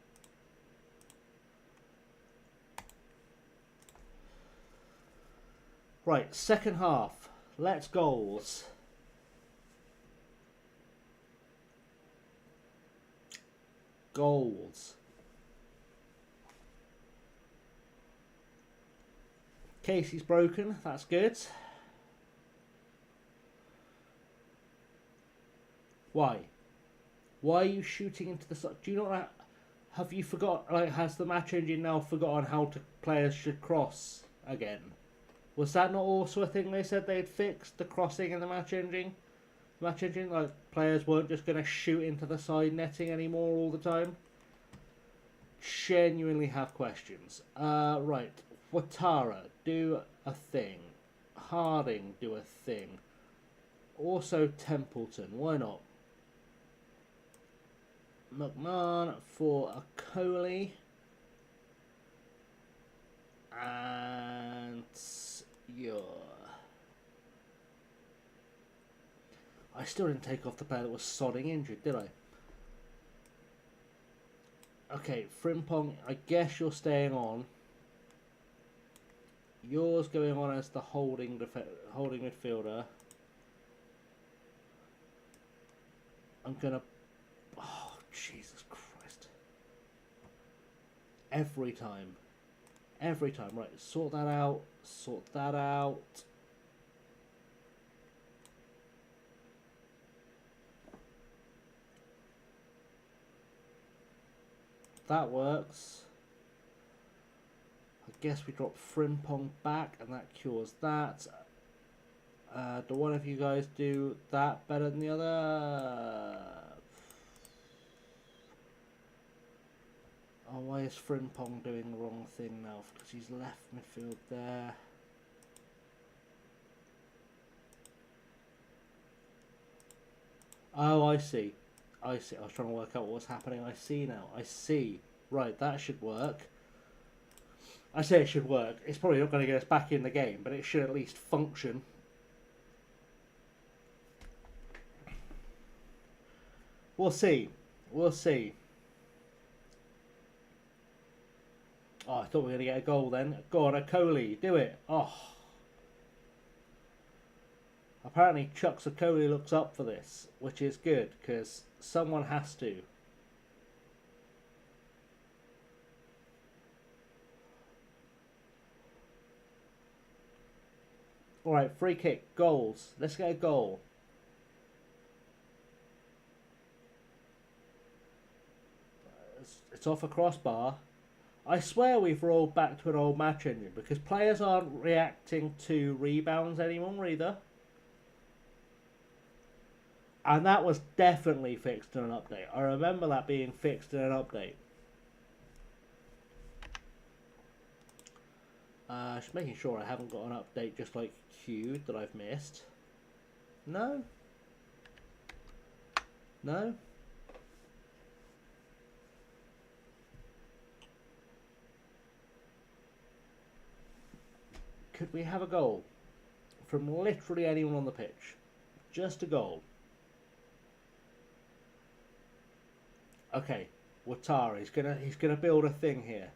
Right, second half. Let's goals. Goals. Casey's broken. That's good. Why? Why are you shooting into the... Do you not... Have you forgot... Like, has the match engine now forgotten how players should cross again? Was that not also a thing they said they'd fixed, the crossing in the match engine? Match engine, like players weren't just going to shoot into the side netting anymore all the time? Genuinely have questions. Right. Watara, do a thing. Harding, do a thing. Also Templeton, why not? McMahon for a Coley. And... I still didn't take off the player that was sodding injured, did I? Okay, Frimpong, I guess you're staying on. Yours going on as the holding midfielder. I'm gonna... Oh, Jesus Christ. Every time. Every time. Right, sort that out. Sort that out. That works. I guess we drop Frimpong back and that cures that. Do one of you guys do that better than the other? Oh, why is Frimpong doing the wrong thing now? Because he's left midfield there. Oh, I see. I see. I was trying to work out what was happening. I see now. I see. Right, that should work. I say it should work. It's probably not going to get us back in the game, but it should at least function. We'll see. We'll see. Oh, I thought we were going to get a goal then. Go on, Okoli. Do it. Oh. Apparently Chuck Okoli looks up for this, which is good, because someone has to. Alright, free kick. Goals. Let's get a goal. It's off a crossbar. I swear we've rolled back to an old match engine because players aren't reacting to rebounds anymore either. And that was definitely fixed in an update. I remember that being fixed in an update. Just making sure I haven't got an update just like Q that I've missed. No? No? Could we have a goal from literally anyone on the pitch? Just a goal. Okay, Watara, he's gonna build a thing here.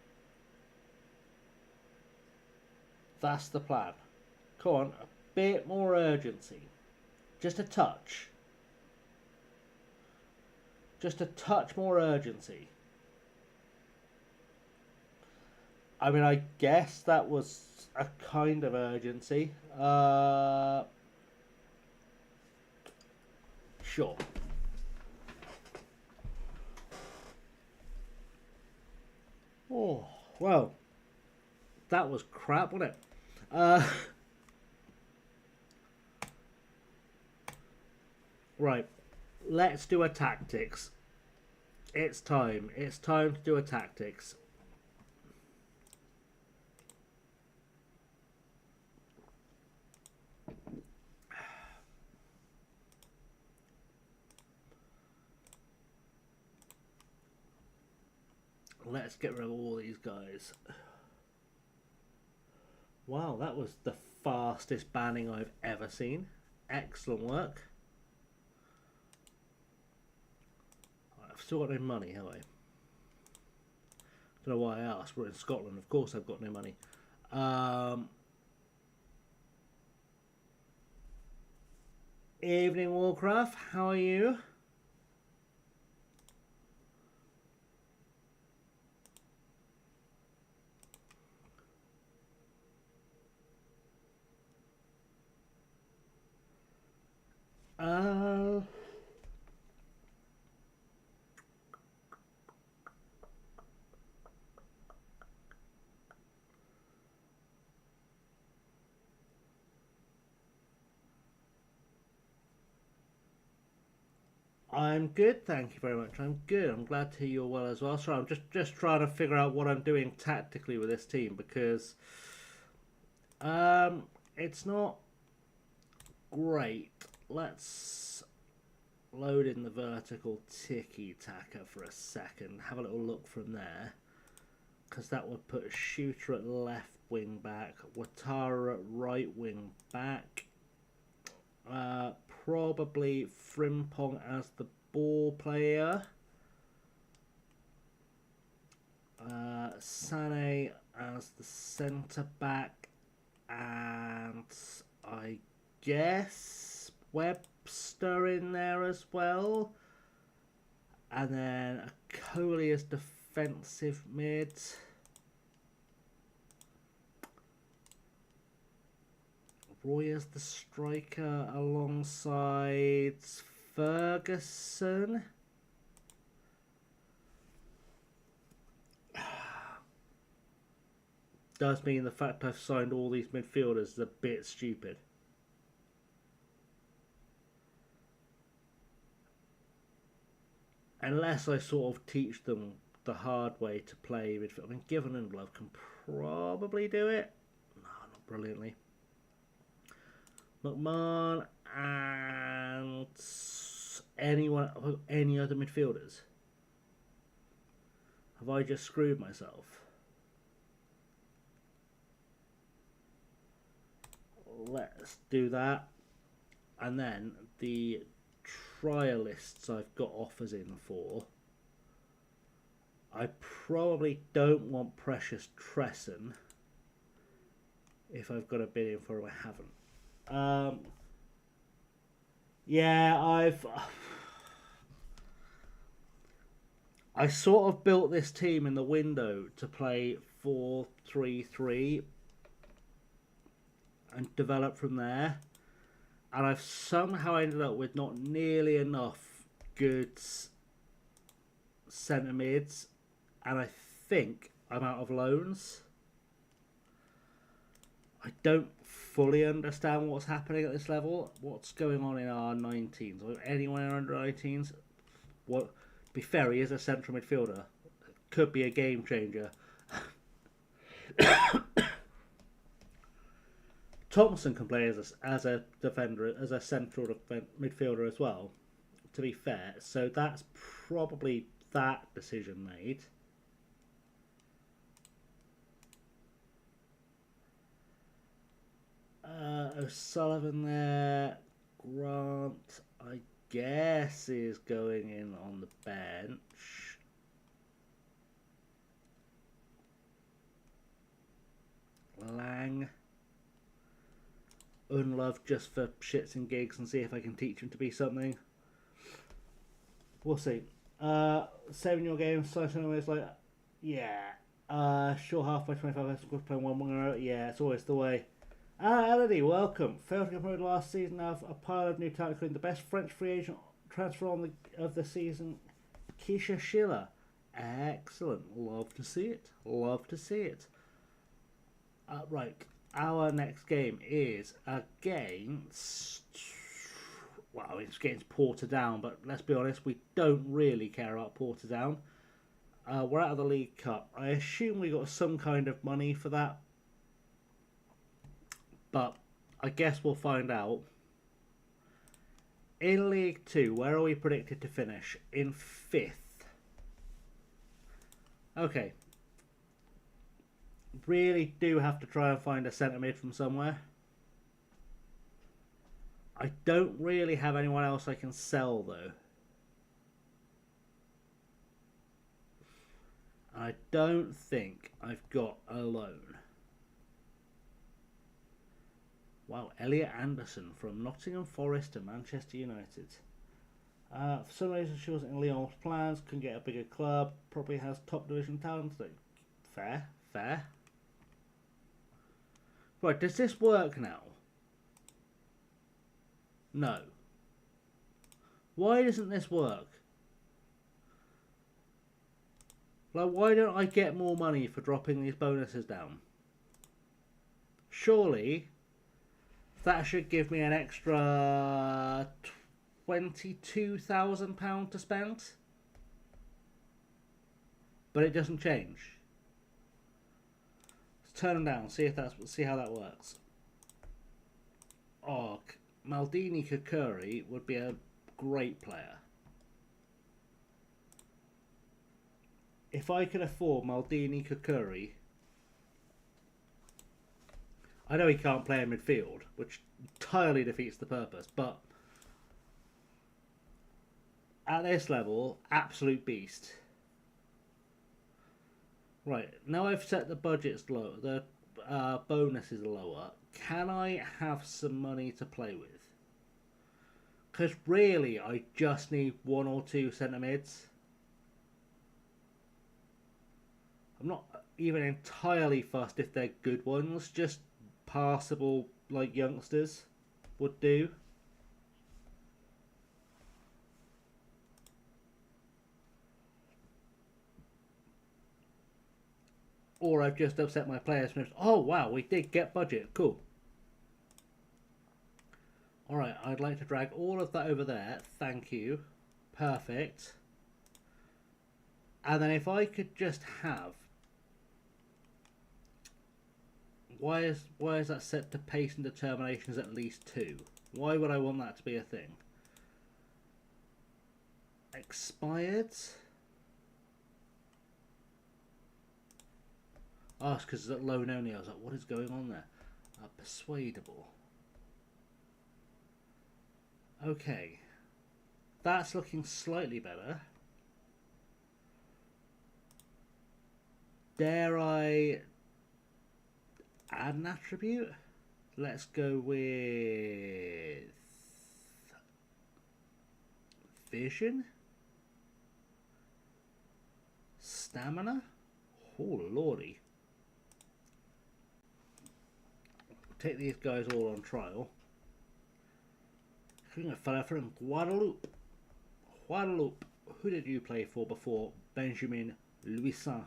That's the plan. Come on, a bit more urgency. Just a touch. Just a touch more urgency. I mean, I guess that was a kind of urgency. Sure. Oh, well, that was crap, wasn't it? Right, let's do a tactics. It's time. It's time to do a tactics. Let's get rid of all these guys. Wow, that was the fastest banning I've ever seen. Excellent work. I've still got no money, have I? Don't know why I asked. We're in Scotland. Of course I've got no money. Evening, Warcraft. How are you? I'm good, thank you very much. I'm good. I'm glad to hear you're well as well. Sorry, I'm just trying to figure out what I'm doing tactically with this team because it's not great. Let's load in the vertical tiki-taka for a second. Have a little look from there. Because that would put Shooter at left wing back, Watara at right wing back. Probably Frimpong as the ball player. Sané as the centre back. And I guess Webster in there as well. And then a Coley as defensive mid. Roy as the striker alongside Ferguson. Does mean the fact I've signed all these midfielders is a bit stupid. Unless I sort of teach them the hard way to play midfield. I mean, Given and Love can probably do it. No, not brilliantly. McMahon and any other midfielders? Have I just screwed myself? Let's do that. And then the trialists I've got offers in for. I probably don't want Precious Tresson if I've got a bid in for him. I haven't. Yeah, I sort of built this team in the window to play 4-3-3 and develop from there, and I've somehow ended up with not nearly enough good centre mids, and I think I'm out of loans. I don't fully understand what's happening at this level. What's going on in our 19s? Or anyone in under 19s? What? To be fair, he is a central midfielder. Could be a game changer. Thompson can play as a defender, as a central midfielder as well, to be fair. So that's probably that decision made. O'Sullivan there. Grant, I guess, is going in on the bench. Lang. Unloved just for shits and gigs and see if I can teach him to be something. We'll see. 7-year game, it's like, yeah. Short half by 25, playing 1-1. Yeah, it's always the way. Elodie, welcome. Failed to get promoted last season. Now a pile of new talent, including the best French free agent transfer of the season, Keisha Schiller. Excellent. Love to see it. Love to see it. Right. Our next game is against... Well, it's against Portadown, but let's be honest, we don't really care about Portadown. We're out of the League Cup. I assume we got some kind of money for that. But I guess we'll find out. In League 2, where are we predicted to finish? In 5th. Okay. Really do have to try and find a centre mid from somewhere. I don't really have anyone else I can sell, though. I don't think I've got a loan. Wow, Elliot Anderson from Nottingham Forest to Manchester United. For some reason she wasn't in Lyon's plans, couldn't get a bigger club, probably has top division talent. Fair. Right, does this work now? No. Why doesn't this work? Like, why don't I get more money for dropping these bonuses down? Surely that should give me an extra £22,000 to spend. But it doesn't change. Let's turn them down, see how that works. Oh, Maldini Kakuri would be a great player. If I could afford Maldini Kakuri, I know he can't play in midfield, which entirely defeats the purpose, but at this level, absolute beast. Right, now I've set the budgets low, the bonuses lower, can I have some money to play with? Because really, I just need 1 or 2 centre mids. I'm not even entirely fussed if they're good ones, just passable, like youngsters would do. Or I've just upset my players. Oh wow, we did get budget, cool. Alright, I'd like to drag all of that over there, thank you. Perfect. And then if I could just have... Why is that set to pace and determination is at least 2? Why would I want that to be a thing? Expired? Oh, it's because it's at loan only. I was like, what is going on there? Persuadable. Okay. That's looking slightly better. Dare I add an attribute? Let's go with vision, stamina. Oh lordy! Take these guys all on trial. A fella from Guadeloupe. Guadeloupe. Who did you play for before? Benjamin Louisin.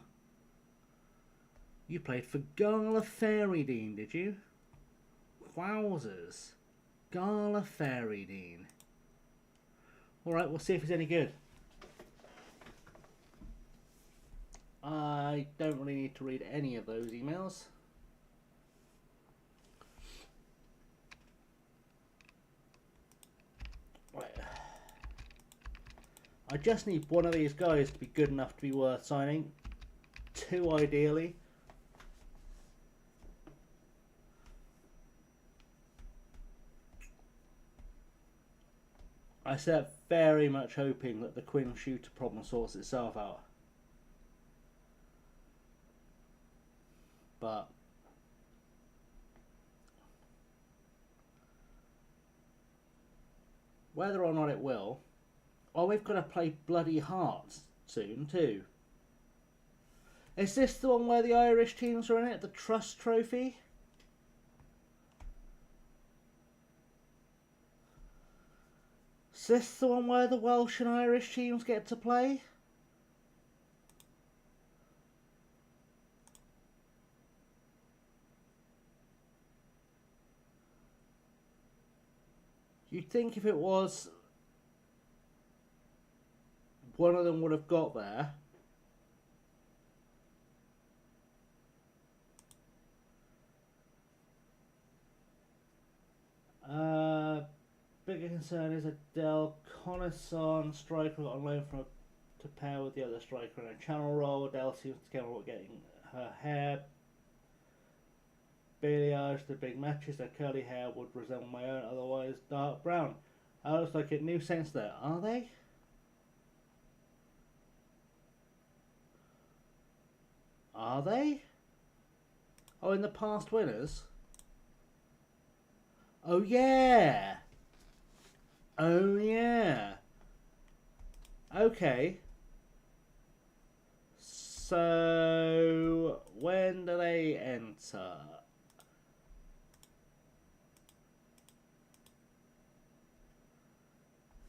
You played for Gala Fairydean, did you? Wowzers. Gala Fairydean. Alright, we'll see if he's any good. I don't really need to read any of those emails. I just need one of these guys to be good enough to be worth signing. 2 ideally. I said very much hoping that the Quinn shooter problem sorts itself out. But whether or not it will. Oh, we've got to play bloody Hearts soon too. Is this the one where the Irish teams are in it? The Trust Trophy? Is this the one where the Welsh and Irish teams get to play? You'd think if it was, one of them would have got there. Bigger concern is Adele Connason, striker got on loan to pair with the other striker in a channel role. Adele seems to care about getting her hair balayage to big matches. Her curly hair would resemble my own, otherwise dark brown. Looks like it. New sense there. Are they? Are they? Oh, in the past winners? Oh, yeah. Oh, yeah. Okay. So, when do they enter?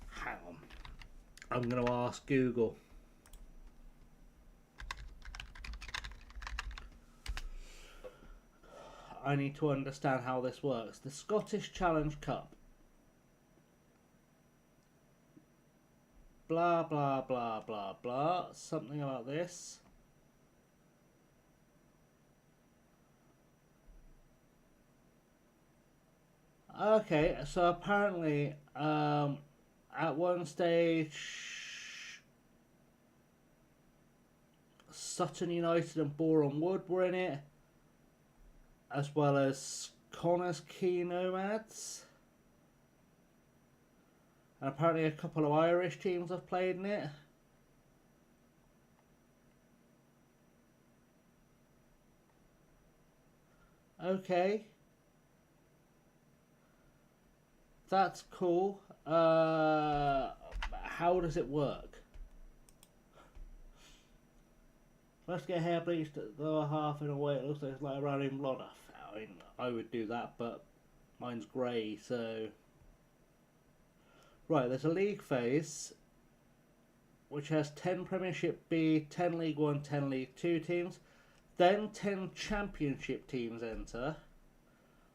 Hang on. I'm going to ask Google. I need to understand how this works. The Scottish Challenge Cup. Blah, blah, blah, blah, blah. Something about this. Okay, so apparently, at one stage, Sutton United and Boreham Wood were in it, as well as Connors Quay Nomads. And apparently a couple of Irish teams have played in it. Okay. That's cool. How does it work? Let's get hair bleached at the lower half in a way it looks like it's like a random blood. I mean, I would do that, but mine's grey, so... Right, there's a league phase, which has 10 Premiership B, 10 League 1, 10 League 2 teams. Then 10 Championship teams enter,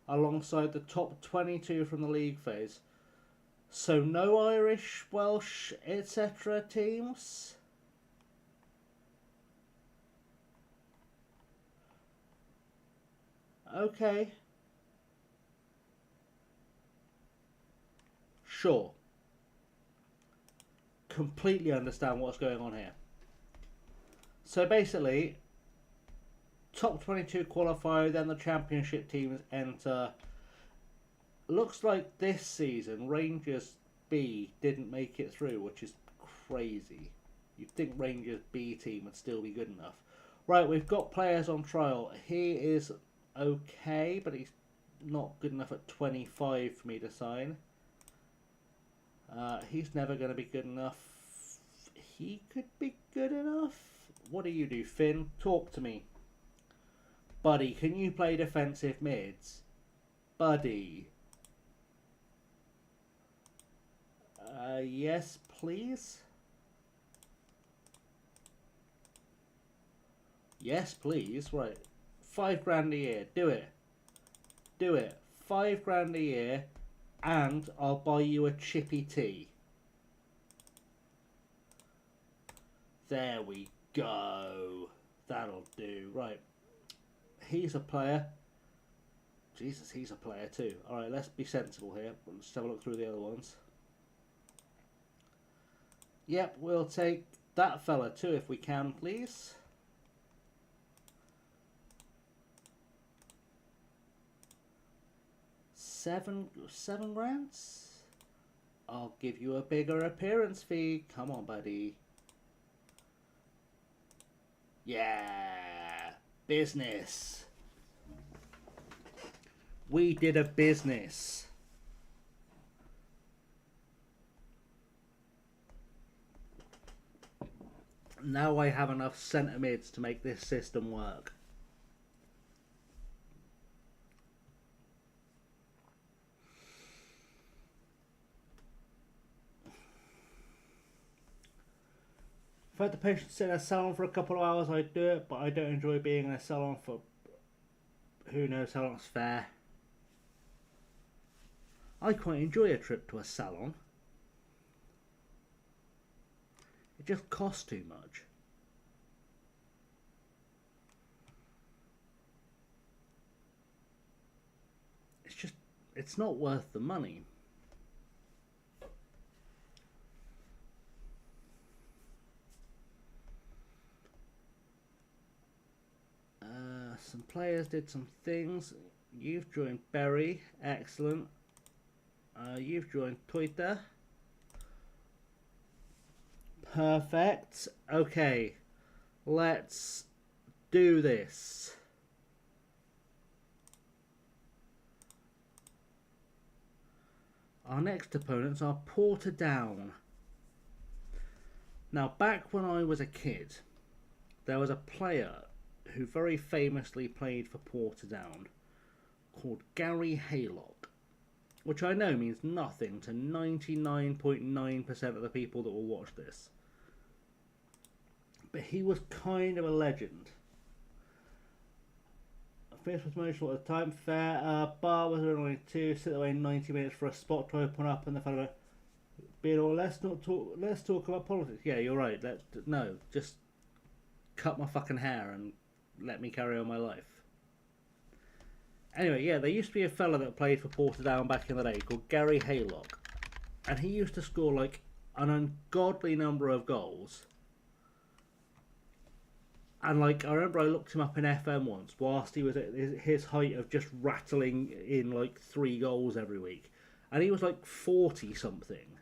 alongside the top 22 from the league phase. So no Irish, Welsh, etc. teams? Okay. Sure. Completely understand what's going on here. So basically, top 22 qualify, then the championship teams enter. Looks like this season Rangers B didn't make it through, which is crazy. You'd think Rangers B team would still be good enough. Right, we've got players on trial. He is okay, but he's not good enough at 25 for me to sign. He's never going to be good enough. He could be good enough. What do you do, Finn? Talk to me. Buddy, can you play defensive mids? Buddy. Yes, please. Yes, please. Right. £5 a year. Do it. Do it. £5 a year. And I'll buy you a chippy tea. There we go. That'll do. Right. He's a player. Jesus, he's a player too. Alright, let's be sensible here. Let's have a look through the other ones. Yep, we'll take that fella too if we can, please. Seven grand? I'll give you a bigger appearance fee. Come on, buddy. Yeah, business. We did a business. Now I have enough centre mids to make this system work. If I had the patience to sit in a salon for a couple of hours, I'd do it, but I don't enjoy being in a salon for who knows how long it's fair. I quite enjoy a trip to a salon. It just costs too much. It's not worth the money. Some players did some things. You've joined Berry, excellent. You've joined Toita. Perfect. Okay, let's do this. Our next opponents are Portadown. Now, back when I was a kid, there was a player who very famously played for Portadown called Gary Haylock, which I know means nothing to 99.9% of the people that will watch this. But he was kind of a legend. Fifth was emotional at the time. Fair. Bar was only 2. Sit away 90 minutes for a spot to open up, and the fellow being all, let's talk about politics. Yeah, you're right. No, just cut my fucking hair and let me carry on my life. Anyway, yeah, there used to be a fella that played for Portadown back in the day called Gary Haylock, and he used to score like an ungodly number of goals. And like, I remember I looked him up in FM once whilst he was at his height of just rattling in like 3 goals every week, and he was like 40 something.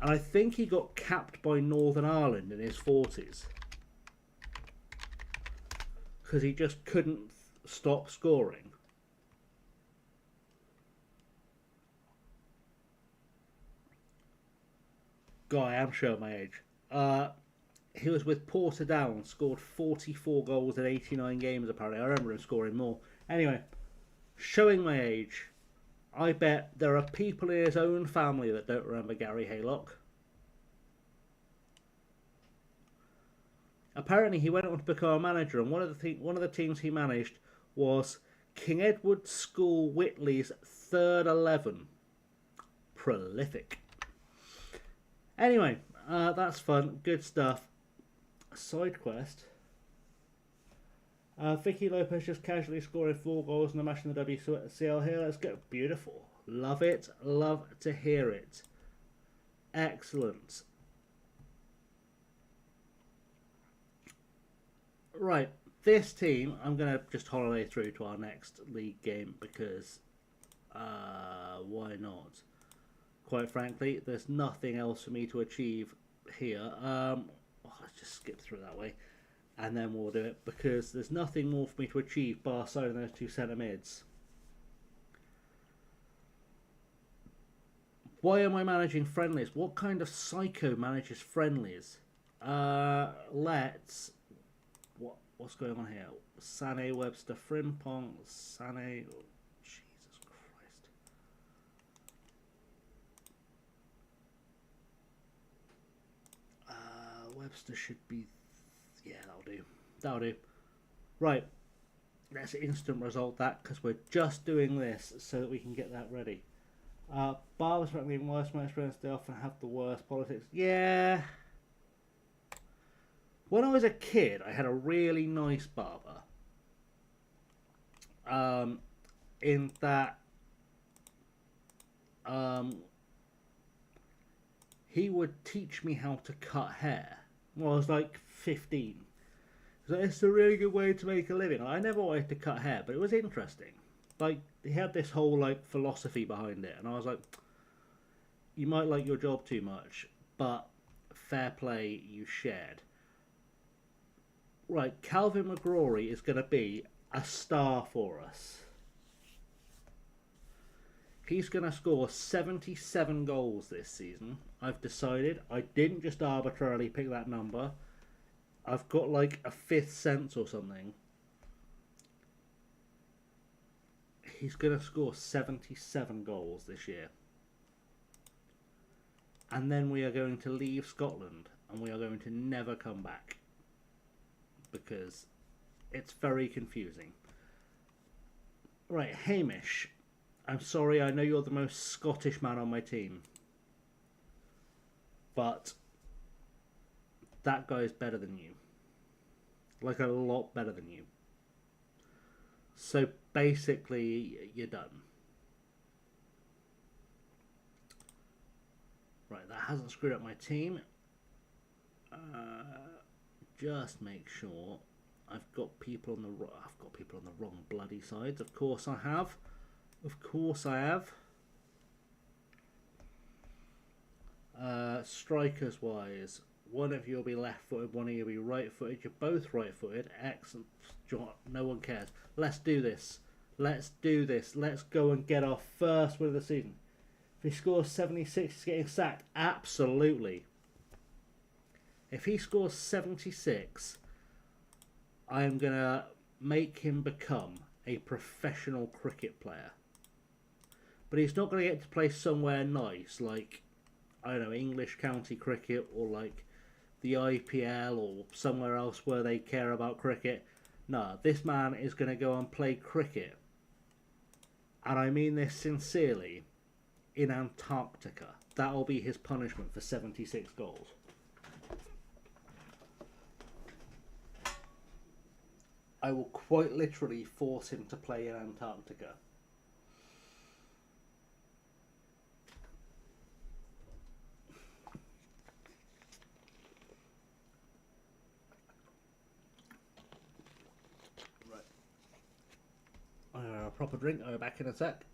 And I think he got capped by Northern Ireland in his 40s because he just couldn't stop scoring. God, I am showing my age. He was with Portadown, scored 44 goals in 89 games apparently. I remember him scoring more. Anyway, showing my age, I bet there are people in his own family that don't remember Gary Haylock. Apparently he went on to become a manager, and one of the teams he managed was King Edward School Whitley's third 11. Prolific. Anyway, that's fun. Good stuff. Side quest. Vicky Lopez just casually scoring 4 goals in the match in the WCL here. Let's go. Beautiful. Love it. Love to hear it. Excellent. Right. This team, I'm going to just holiday through to our next league game because why not? Quite frankly, there's nothing else for me to achieve here. Let's just skip through that way and then we'll do it because there's nothing more for me to achieve bar signing those 2 centre mids. Why am I managing friendlies? What kind of psycho manages friendlies? What's going on here? Sané, Webster, Frimpong, Sané. Oh, Jesus Christ. Webster should be... Yeah, that'll do. Right. Let's instant result that because we're just doing this so that we can get that ready. Barbers frankly in worse my experience, they often have the worst politics. Yeah. When I was a kid, I had a really nice barber. In that he would teach me how to cut hair when I was like 15. So it's a really good way to make a living. I never wanted to cut hair, but it was interesting. Like, he had this whole like philosophy behind it, and I was like, you might like your job too much, but fair play, you shared. Right, Calvin McGrory is going to be a star for us. He's going to score 77 goals this season. I've decided. I didn't just arbitrarily pick that number. I've got like a fifth sense or something. He's going to score 77 goals this year. And then we are going to leave Scotland and we are going to never come back. Because it's very confusing. Right, Hamish. I'm sorry, I know you're the most Scottish man on my team. But that guy is better than you. Like, a lot better than you. So basically, you're done. Right, that hasn't screwed up my team. Just make sure I've got people on the wrong bloody sides. Of course I have. Of course I have. Strikers wise, one of you will be left-footed, one of you will be right-footed. You're both right-footed. Excellent. No one cares. Let's do this. Let's do this. Let's go and get our first win of the season. If he scores 76, he's getting sacked. Absolutely. If he scores 76, I am going to make him become a professional cricket player. But he's not going to get to play somewhere nice, like, I don't know, English county cricket or like the IPL or somewhere else where they care about cricket. No, this man is going to go and play cricket. And I mean this sincerely, in Antarctica. That'll be his punishment for 76 goals. I will quite literally force him to play in Antarctica. Right. A proper drink. I'll be back in a sec.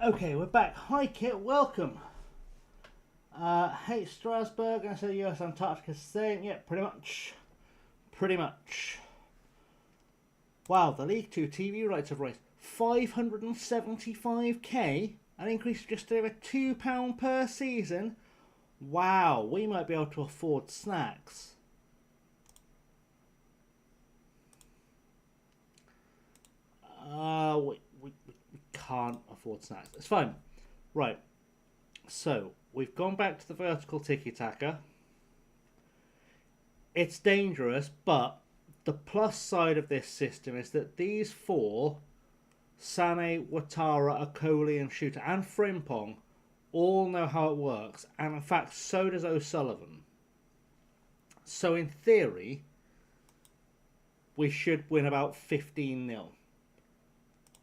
Okay, we're back. Hi Kit, welcome. Hey Strasbourg, I said US Antarctica saying, yeah, pretty much. Pretty much. Wow, the League 2 TV rights have raised 575k, an increase of just over £2 per season. Wow, we might be able to afford snacks. We can't afford snacks. It's fine. Right. So, we've gone back to the vertical tiki-taka. It's dangerous, but the plus side of this system is that these four, Sane, Watara, Okoli and Shooter, and Frimpong, all know how it works. And in fact, so does O'Sullivan. So in theory, we should win about 15-0.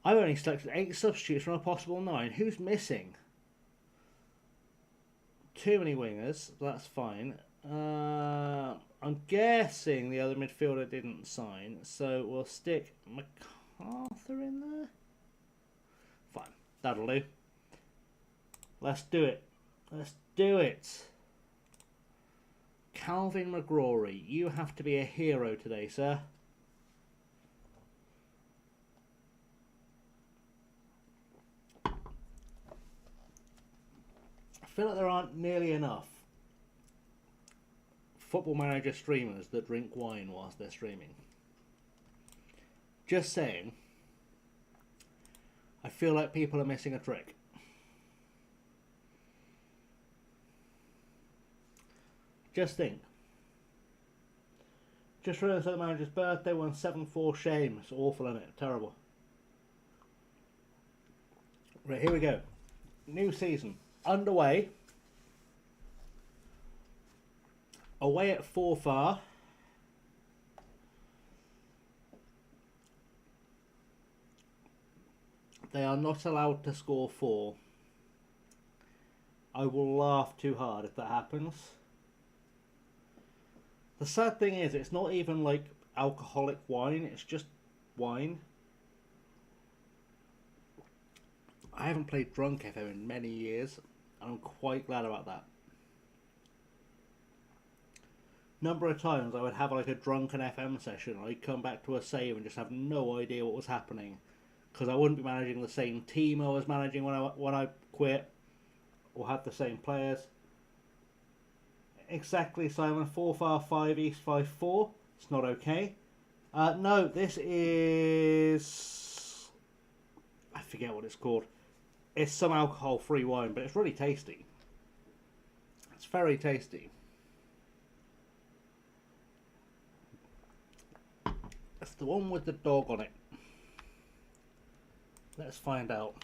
I've only selected 8 substitutes from a possible 9. Who's missing? Too many wingers. That's fine. I'm guessing the other midfielder didn't sign, so we'll stick MacArthur in there. Fine. That'll do. Let's do it. Let's do it. Calvin McGrory, you have to be a hero today, sir. I feel like there aren't nearly enough Football Manager streamers that drink wine whilst they're streaming. Just saying. I feel like people are missing a trick. Just think. Just realised that the manager's birthday, 174, shame. It's awful, isn't it? Terrible. Right, here we go. New season. Underway. Away at Forfar. They are not allowed to score 4. I will laugh too hard if that happens. The sad thing is, it's not even like alcoholic wine, it's just wine. I haven't played Drunk FM in many years, and I'm quite glad about that. Number of times I would have like a drunken FM session, I'd come back to a save and just have no idea what was happening, because I wouldn't be managing the same team I was managing when I quit, or had the same players. Exactly, Simon. 4-far, 5 east, 5-4. It's not okay. No, this is... I forget what it's called. It's some alcohol-free wine, but it's really tasty. It's very tasty. It's the one with the dog on it. Let's find out.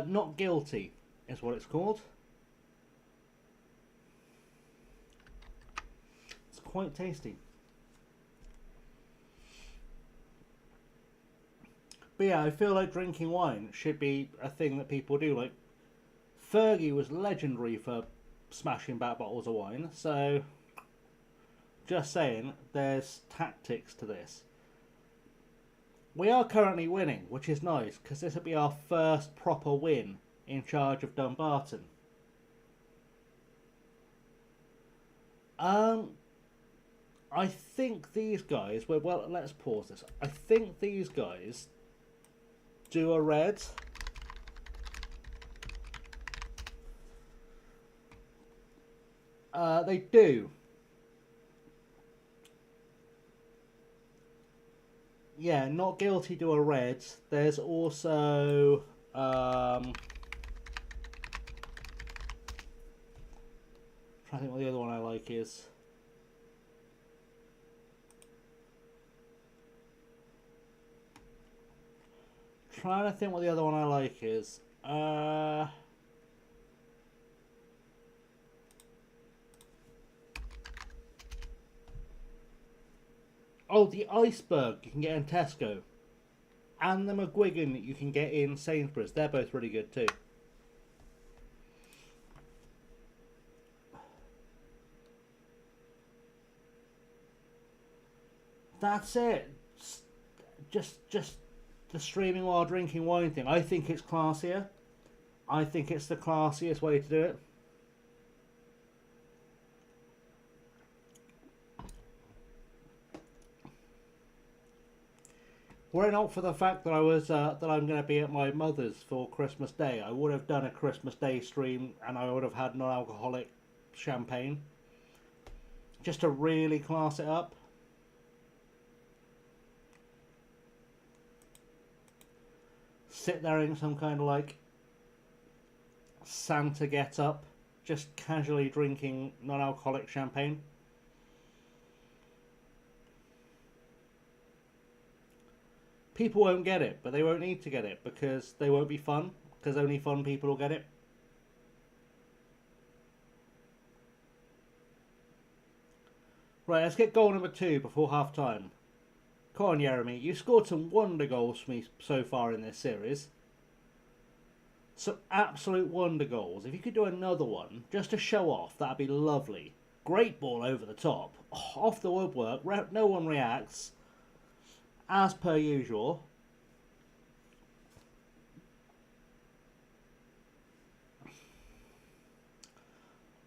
Not Guilty is what it's called. It's quite tasty. But yeah, I feel like drinking wine should be a thing that people do. Like, Fergie was legendary for smashing back bottles of wine, so just saying, there's tactics to this. We are currently winning, which is nice, because this will be our first proper win in charge of Dumbarton. I think these guys... Well, let's pause this. I think these guys do a red. They do. Yeah, Not Guilty do a red. There's also trying to think what the other one I like is. Trying to think what the other one I like is. Oh, the Iceberg you can get in Tesco. And the McGuigan that you can get in Sainsbury's. They're both really good too. that's it. Just the streaming while drinking wine thing. I think it's classier. I think it's the classiest way to do it. Were it not for the fact that I'm going to be at my mother's for Christmas Day, I would have done a Christmas Day stream and I would have had non-alcoholic champagne, just to really class it up. Sit there in some kind of like Santa get up, just casually drinking non-alcoholic champagne. People won't get it, but they won't need to get it because they won't be fun, because only fun people will get it. Right, let's get goal number 2 before half time. Come on, Jeremy, you scored some wonder goals for me so far in this series. Some absolute wonder goals. If you could do another one, just to show off, that'd be lovely. Great ball over the top. Off the woodwork, no one reacts. As per usual.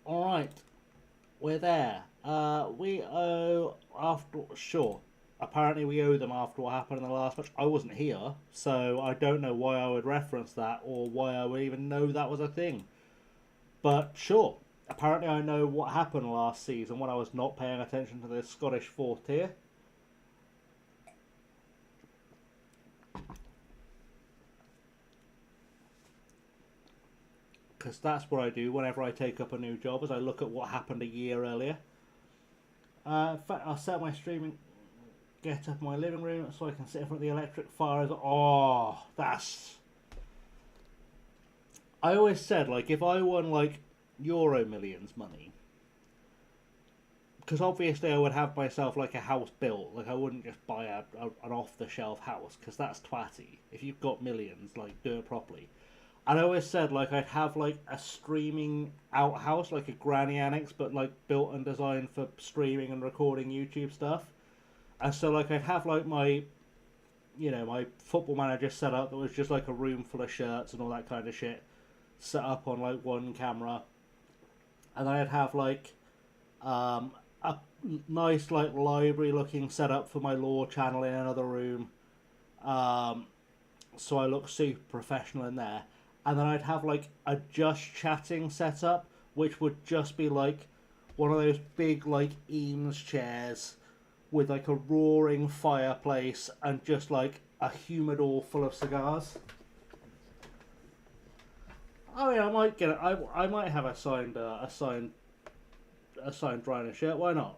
Alright, we're there. We owe after... Sure. Apparently we owe them after what happened in the last match. I wasn't here, so I don't know why I would reference that or why I would even know that was a thing. But sure, apparently I know what happened last season when I was not paying attention to the Scottish 4th tier. Because that's what I do whenever I take up a new job, is I look at what happened a year earlier. In fact, I'll set my streaming... Get up in my living room so I can sit in front of the electric fires. Oh, that's... I always said, like, if I won, like, Euro Millions money, because obviously I would have myself, like, a house built. Like, I wouldn't just buy an off-the-shelf house, because that's twatty. If you've got millions, like, do it properly. And I always said, like, I'd have, like, a streaming outhouse, like a granny annex, but, like, built and designed for streaming and recording YouTube stuff. And so, like, I'd have, like, my, you know, my Football Manager set up that was just, like, a room full of shirts and all that kind of shit set up on, like, one camera. And then I'd have, like, a nice, like, library-looking setup for my law channel in another room. So I look super professional in there. And then I'd have, like, a just chatting setup, which would just be, like, one of those big, like, Eames chairs with, like, a roaring fireplace and just, like, a humidor full of cigars. I mean, I might get it. I might have a signed Driner shirt. Why not?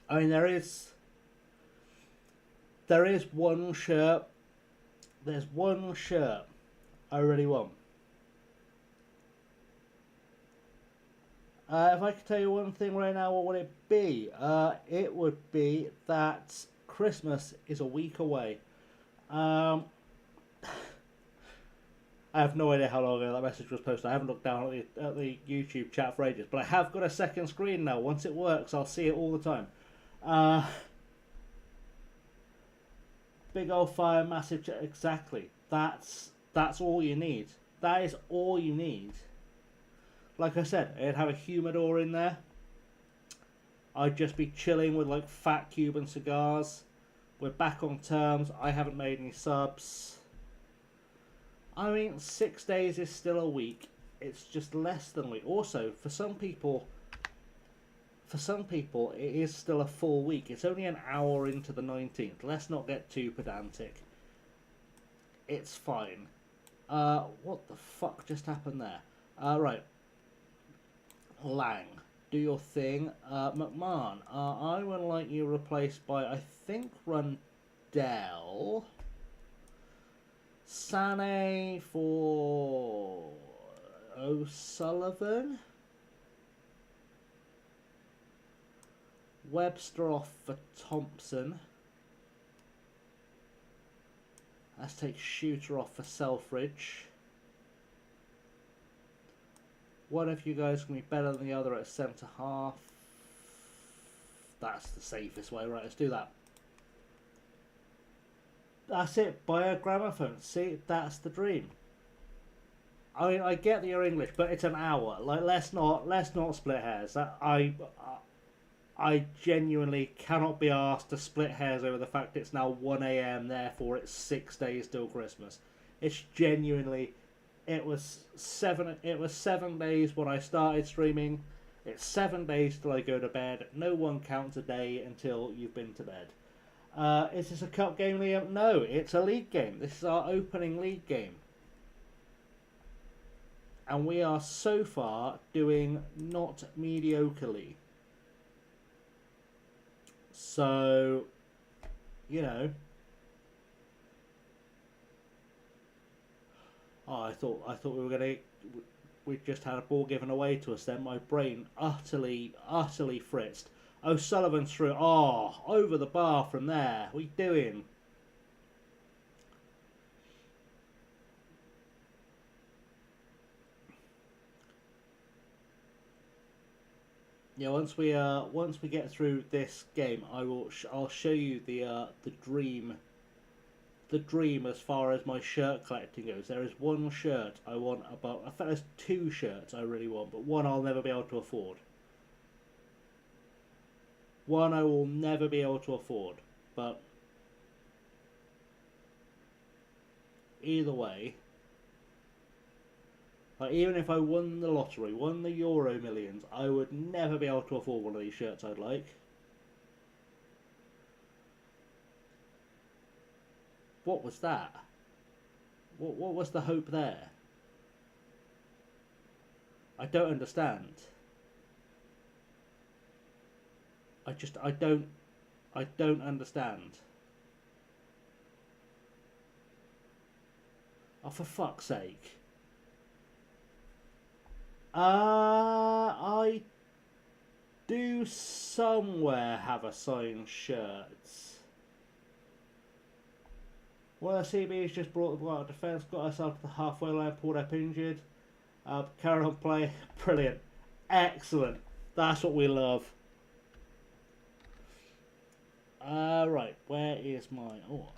I mean, there is one shirt. There's one shirt I really want. If I could tell you one thing right now, what would it be? It would be that Christmas is a week away. I have no idea how long ago that message was posted. I haven't looked down at the YouTube chat for ages, but I have got a second screen now. Once it works, I'll see it all the time. Big old fire, massive chat. Exactly. That's all you need. That is all you need. Like I said, I'd have a humidor in there. I'd just be chilling with, like, fat Cuban cigars. We're back on terms. I haven't made any subs. I mean, 6 days is still a week. It's just less than a week. Also, for some people, it is still a full week. It's only an hour into the 19th. Let's not get too pedantic. It's fine. What the fuck just happened there? Right. Lang, do your thing. McMahon, I would like you replaced by, I think, Rundell. Sané for O'Sullivan. Webster off for Thompson. Let's take Shooter off for Selfridge. One of you guys can be better than the other at centre half. That's the safest way. Right, let's do that. That's it. Buy a gramophone. See, that's the dream. I mean, I get that you're English, but it's an hour. Like, let's not split hairs. I genuinely cannot be asked to split hairs over the fact it's now 1 a.m. Therefore, it's 6 days till Christmas. It's genuinely. It was 7 days when I started streaming. It's 7 days till I go to bed. No one counts a day until you've been to bed. Is this a cup game, Liam? No, it's a league game. This is our opening league game. And we are so far doing not mediocrely. So, you know. Oh, I thought we were gonna. We just had a ball given away to us. Then my brain utterly fritzed. O'Sullivan's through. Oh, over the bar from there. What are you doing? Yeah, once we get through this game, I'll show you the dream as far as my shirt collecting goes. There is one shirt I want about. In fact, there's two shirts I really want, but one I'll never be able to afford. One I will never be able to afford, but either way, like, even if I won the lottery, won the Euro Millions, I would never be able to afford one of these shirts I'd like. What was that? What was the hope there? I don't understand. I don't understand. Oh, for fuck's sake. I do somewhere have a signed shirt. Well, CB's just brought the ball out of defence, got herself to the halfway line, pulled up injured. Carry on play. Brilliant. Excellent. That's what we love. Right, where is my... Oh,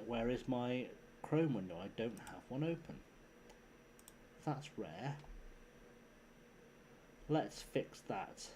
where is my Chrome window? I don't have one open. That's rare. Let's fix that.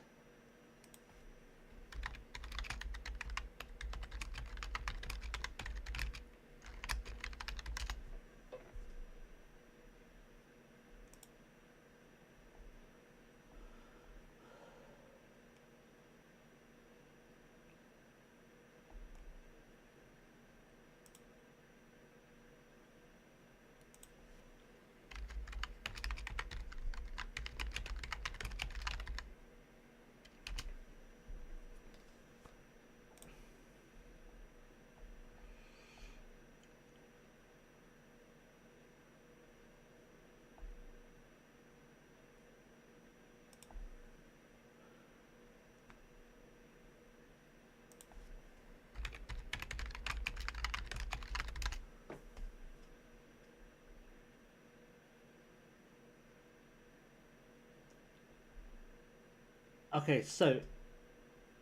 Okay, so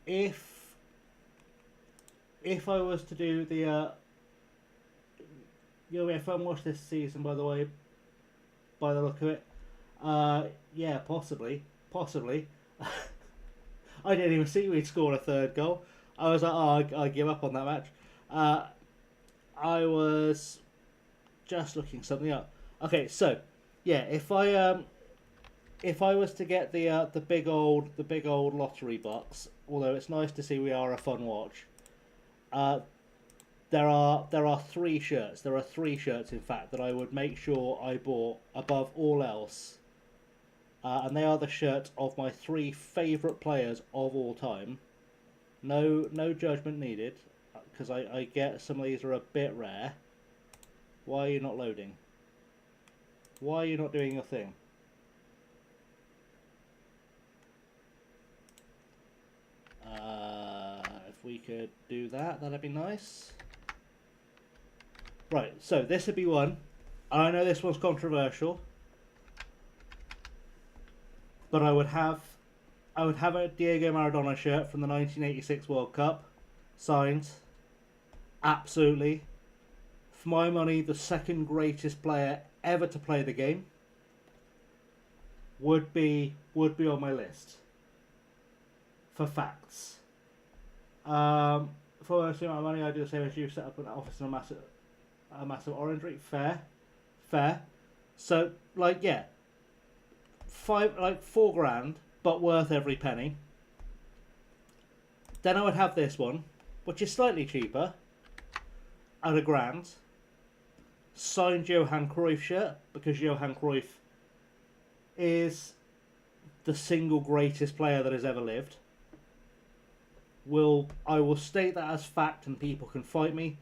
if I was to do the you'll be fun watch this season, by the way, by the look of it. Yeah, possibly. I didn't even see we'd scored a third goal. I was like, oh, I give up on that match. I was just looking something up. Okay, so yeah, if I was to get the big old lottery box, although it's nice to see we are a fun watch. There are 3 shirts. There are 3 shirts, in fact, that I would make sure I bought above all else, and they are the shirts of my 3 favourite players of all time. No judgment needed, because I get some of these are a bit rare. Why are you not loading? Why are you not doing your thing? If we could do that, that'd be nice. Right, so this would be one. I know this one's controversial, but I would have I would have a Diego Maradona shirt from the 1986 World Cup, signed. Absolutely. For my money, the second greatest player ever to play the game would be on my list. For facts. For most of my money, I do the same as you. Set up an office in a massive orangery. Fair. So, like, yeah, $4,000, but worth every penny. Then I would have this one, which is slightly cheaper, at $1,000. Signed Johan Cruyff shirt, because Johan Cruyff is the single greatest player that has ever lived. I will state that as fact, and people can fight me.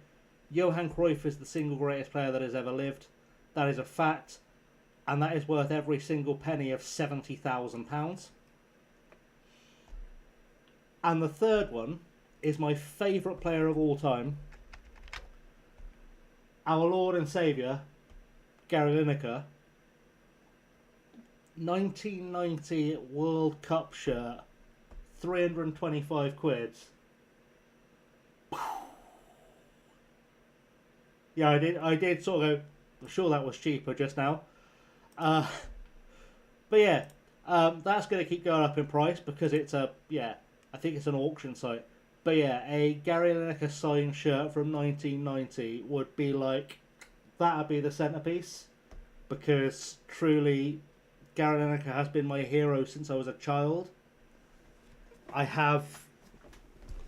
Johan Cruyff is the single greatest player that has ever lived. That is a fact, and that is worth every single penny of £70,000. And the third one is my favourite player of all time, our Lord and Saviour, Gary Lineker. 1990 World Cup shirt, 325 quid. Yeah, I did sort of go, I'm sure that was cheaper just now. But yeah, that's going to keep going up in price because it's I think it's an auction site. But yeah, a Gary Lineker signed shirt from 1990 would be like, that'd be the centerpiece, because truly, Gary Lineker has been my hero since I was a child. I have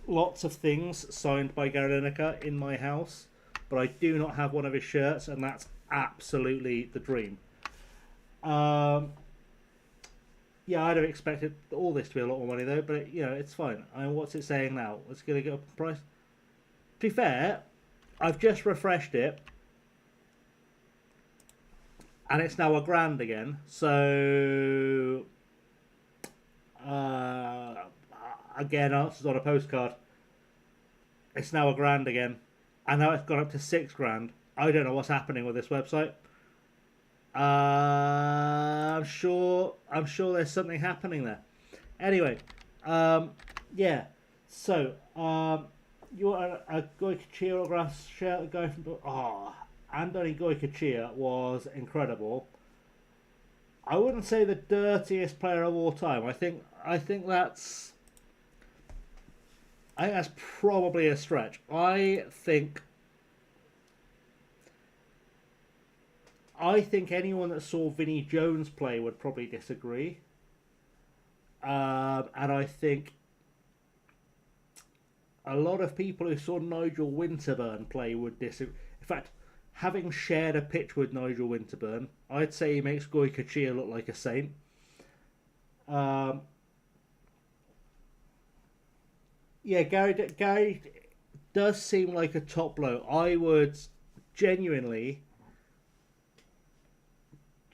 lots of things signed by Gary Lineker in my house, but I do not have one of his shirts, and that's absolutely the dream. Yeah, I'd have expected all this to be a lot more money though, but it's fine. I mean, what's it saying now? It's going to go up in price. To be fair, I've just refreshed it, and it's now $1,000 again. So, again, answers on a postcard. It's now $1,000 again, and now it's gone up to $6,000. I don't know what's happening with this website. I'm sure there's something happening there. Anyway, yeah. So, you want a Goycochea autograph shirt? The guy from Andoni Goycochea was incredible. I wouldn't say the dirtiest player of all time. I think that's probably a stretch. I think anyone that saw Vinnie Jones play would probably disagree. And I think a lot of people who saw Nigel Winterburn play would disagree. In fact, having shared a pitch with Nigel Winterburn, I'd say he makes Goycochea look like a saint. Yeah, Gary does seem like a top bloke. I would genuinely,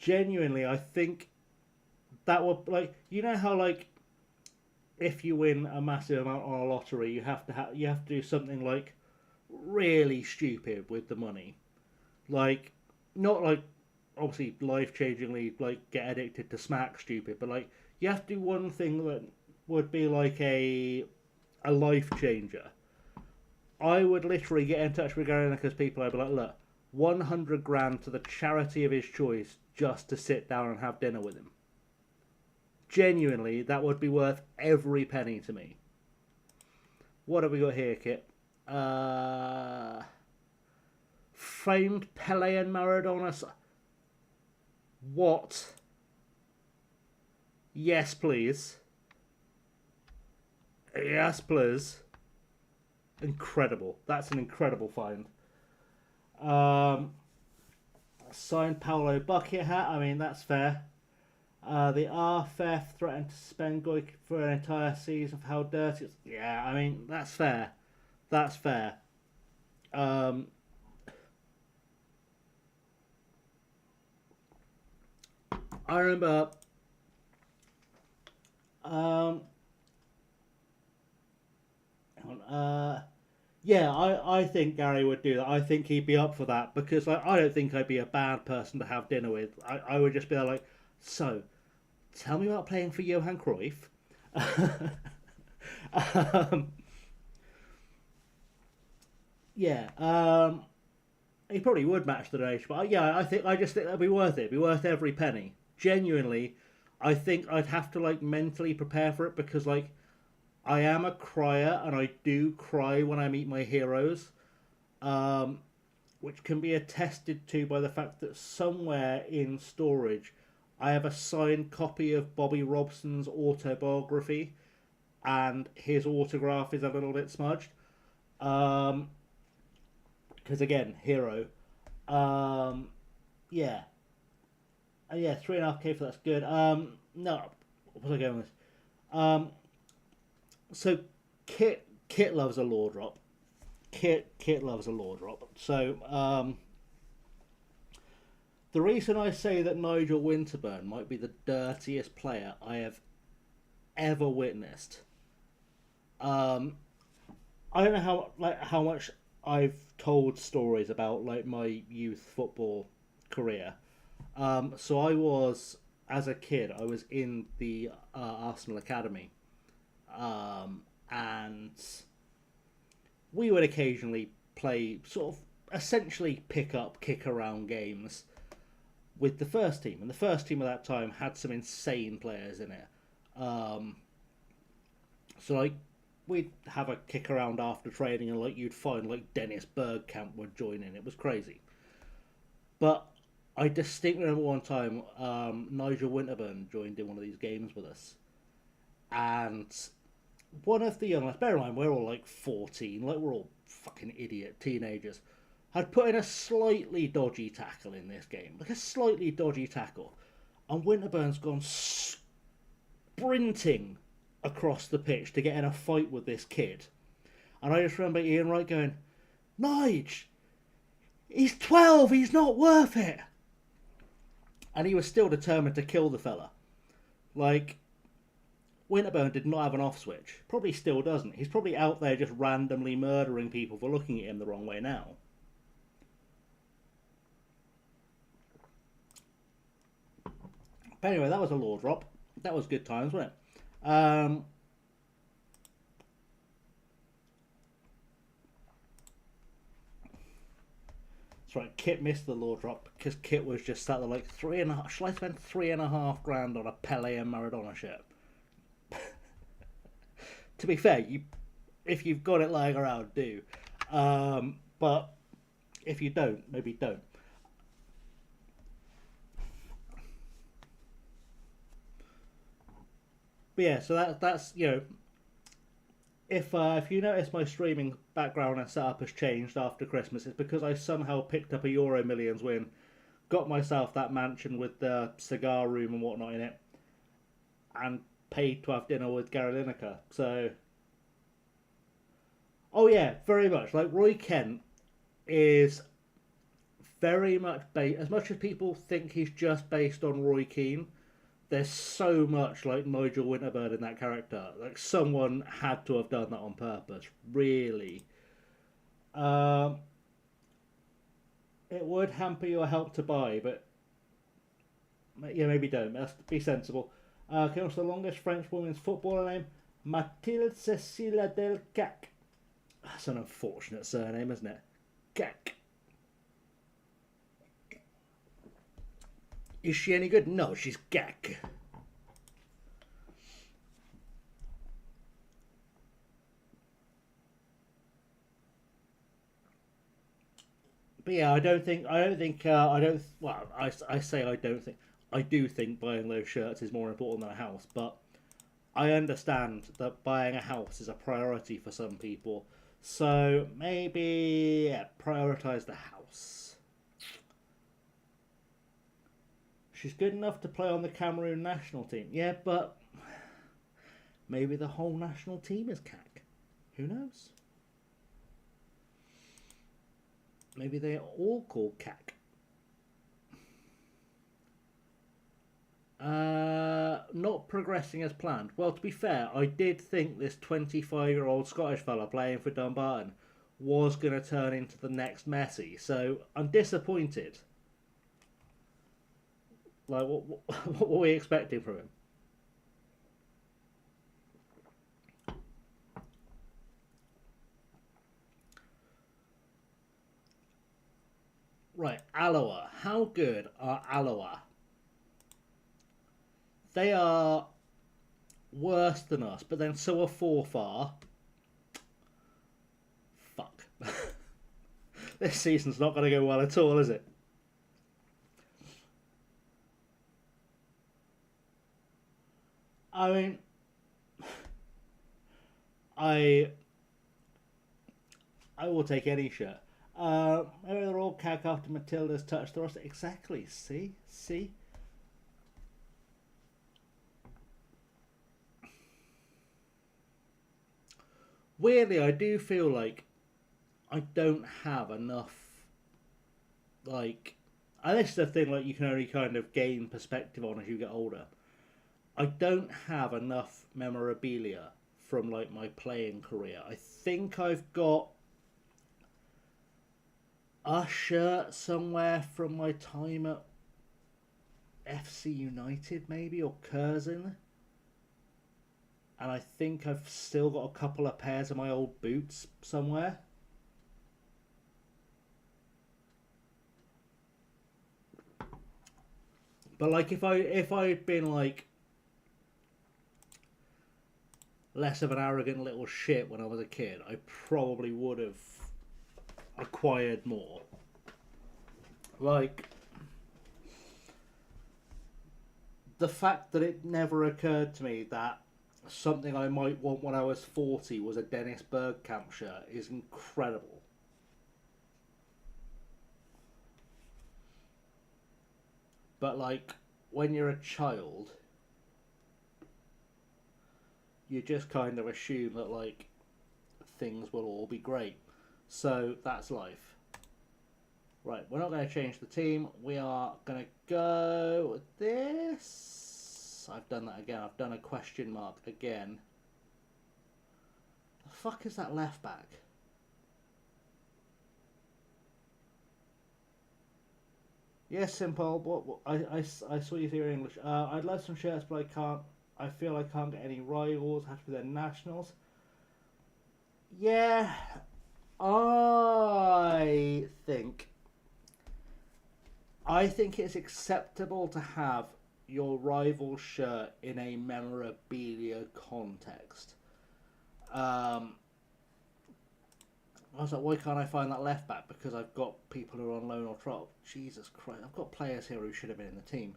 I think that would, like, you know how, like, if you win a massive amount on a lottery, you have to do something like really stupid with the money, like, not like obviously life-changingly, like, get addicted to smack stupid, but like you have to do one thing that would be like a life changer. I would literally get in touch with Gary Lineker's people. I'd be like, look, $100,000 to the charity of his choice just to sit down and have dinner with him. Genuinely, that would be worth every penny to me. What have we got here, Kit? Framed Pele and Maradona. What? Yes, please. Yes, please. Incredible. That's an incredible find. Signed Paolo Bucket hat. I mean, that's fair. The RFF threatened to suspend Goik for an entire season for how dirty it's... Yeah, I mean, that's fair. That's fair. I remember... yeah, I think Gary would do that. I think he'd be up for that, because like, I don't think I'd be a bad person to have dinner with. I would just be like, so, tell me about playing for Johan Cruyff, um, yeah, he probably would match the donation, but yeah, I just think that'd be worth it. It'd be worth every penny. Genuinely, I think I'd have to like mentally prepare for it because like I am a crier and I do cry when I meet my heroes, um, which can be attested to by the fact that somewhere in storage I have a signed copy of Bobby Robson's autobiography, and his autograph is a little bit smudged. Um, because again, hero. Um, yeah, yeah, 3.5K for that's good. No, what was I going with? Um, so Kit loves a law drop. Kit loves a law drop. So the reason I say that Nigel Winterburn might be the dirtiest player I have ever witnessed. Um, I don't know how much I've told stories about like my youth football career. So I was as a kid, I was in the Arsenal academy, and we would occasionally play sort of essentially pick up, kick around games with the first team, and the first team at that time had some insane players in it. Um, so like we'd have a kick around after training, and like you'd find like Dennis Bergkamp would join in. It was crazy. But I distinctly remember one time Nigel Winterburn joined in one of these games with us, and one of the young lads, bear in mind we're all like 14, like we're all fucking idiot teenagers, had put in a slightly dodgy tackle in this game, like a slightly dodgy tackle, and Winterburn's gone sprinting across the pitch to get in a fight with this kid. And I just remember Ian Wright going, Nige, he's 12, he's not worth it. And he was still determined to kill the fella. Like, Winterburn did not have an off switch. Probably still doesn't. He's probably out there just randomly murdering people for looking at him the wrong way now. But anyway, that was a law drop. That was good times, wasn't it? That's right, Kit missed the law drop because Kit was just sat there like 3.5. Shall I spend 3.5 grand on a Pele and Maradona shirt? To be fair, if you've got it lying around, do. But if you don't, maybe don't. But yeah, so that's if you notice my streaming background and setup has changed after Christmas, it's because I somehow picked up a Euro Millions win, got myself that mansion with the cigar room and whatnot in it, and paid to have dinner with Gary Lineker. So, oh yeah, very much like Roy Kent is very much based. As much as people think he's just based on Roy Keane, there's so much like Nigel Winterburn in that character. Like someone had to have done that on purpose. Really, um, it would hamper your help to buy, but yeah, maybe don't. Let's be sensible. What's the longest French women's footballer name? Mathilde Cecilia Del Cac. That's an unfortunate surname, isn't it? Cac. Is she any good? No, she's Gak. But yeah, I don't. Well, I say I don't think. I do think buying those shirts is more important than a house, but I understand that buying a house is a priority for some people. So maybe yeah, prioritize the house. She's good enough to play on the Cameroon national team. Yeah, but maybe the whole national team is cack. Who knows? Maybe they are all called cack. Not progressing as planned. Well, to be fair, I did think this 25-year-old Scottish fella playing for Dumbarton was going to turn into the next Messi. So I'm disappointed. Like, what were we expecting from him? Right, Alloa. How good are Alloa? They are worse than us, but then so are Forfar. Fuck. This season's not going to go well at all, is it? I mean, I I will take any shirt. Maybe they're all cack after Matilda's touch the roster. Exactly. See. Weirdly, I do feel like I don't have enough. Like, and this is the thing. Like, you can only kind of gain perspective on as you get older. I don't have enough memorabilia from like my playing career. I think I've got a shirt somewhere from my time at FC United, maybe, or Curzon. And I think I've still got a couple of pairs of my old boots somewhere. But like if I'd been like less of an arrogant little shit when I was a kid, I probably would have acquired more. Like, the fact that it never occurred to me that something I might want when I was 40 was a Dennis Bergkamp shirt is incredible. But like, when you're a child, you just kind of assume that like things will all be great. So that's life. Right, we're not going to change the team. We are going to go with this. I've done that again. I've done a question mark again. The fuck is that left back? Yes, simple. What I saw you through English. I'd love some shirts, but I can't. I feel I can't get any rivals. Have to be their nationals. Yeah, I think. I think it's acceptable to have your rival shirt in a memorabilia context. I was like, why can't I find that left back? Because I've got people who are on loan or trial. Jesus Christ, I've got players here who should have been in the team.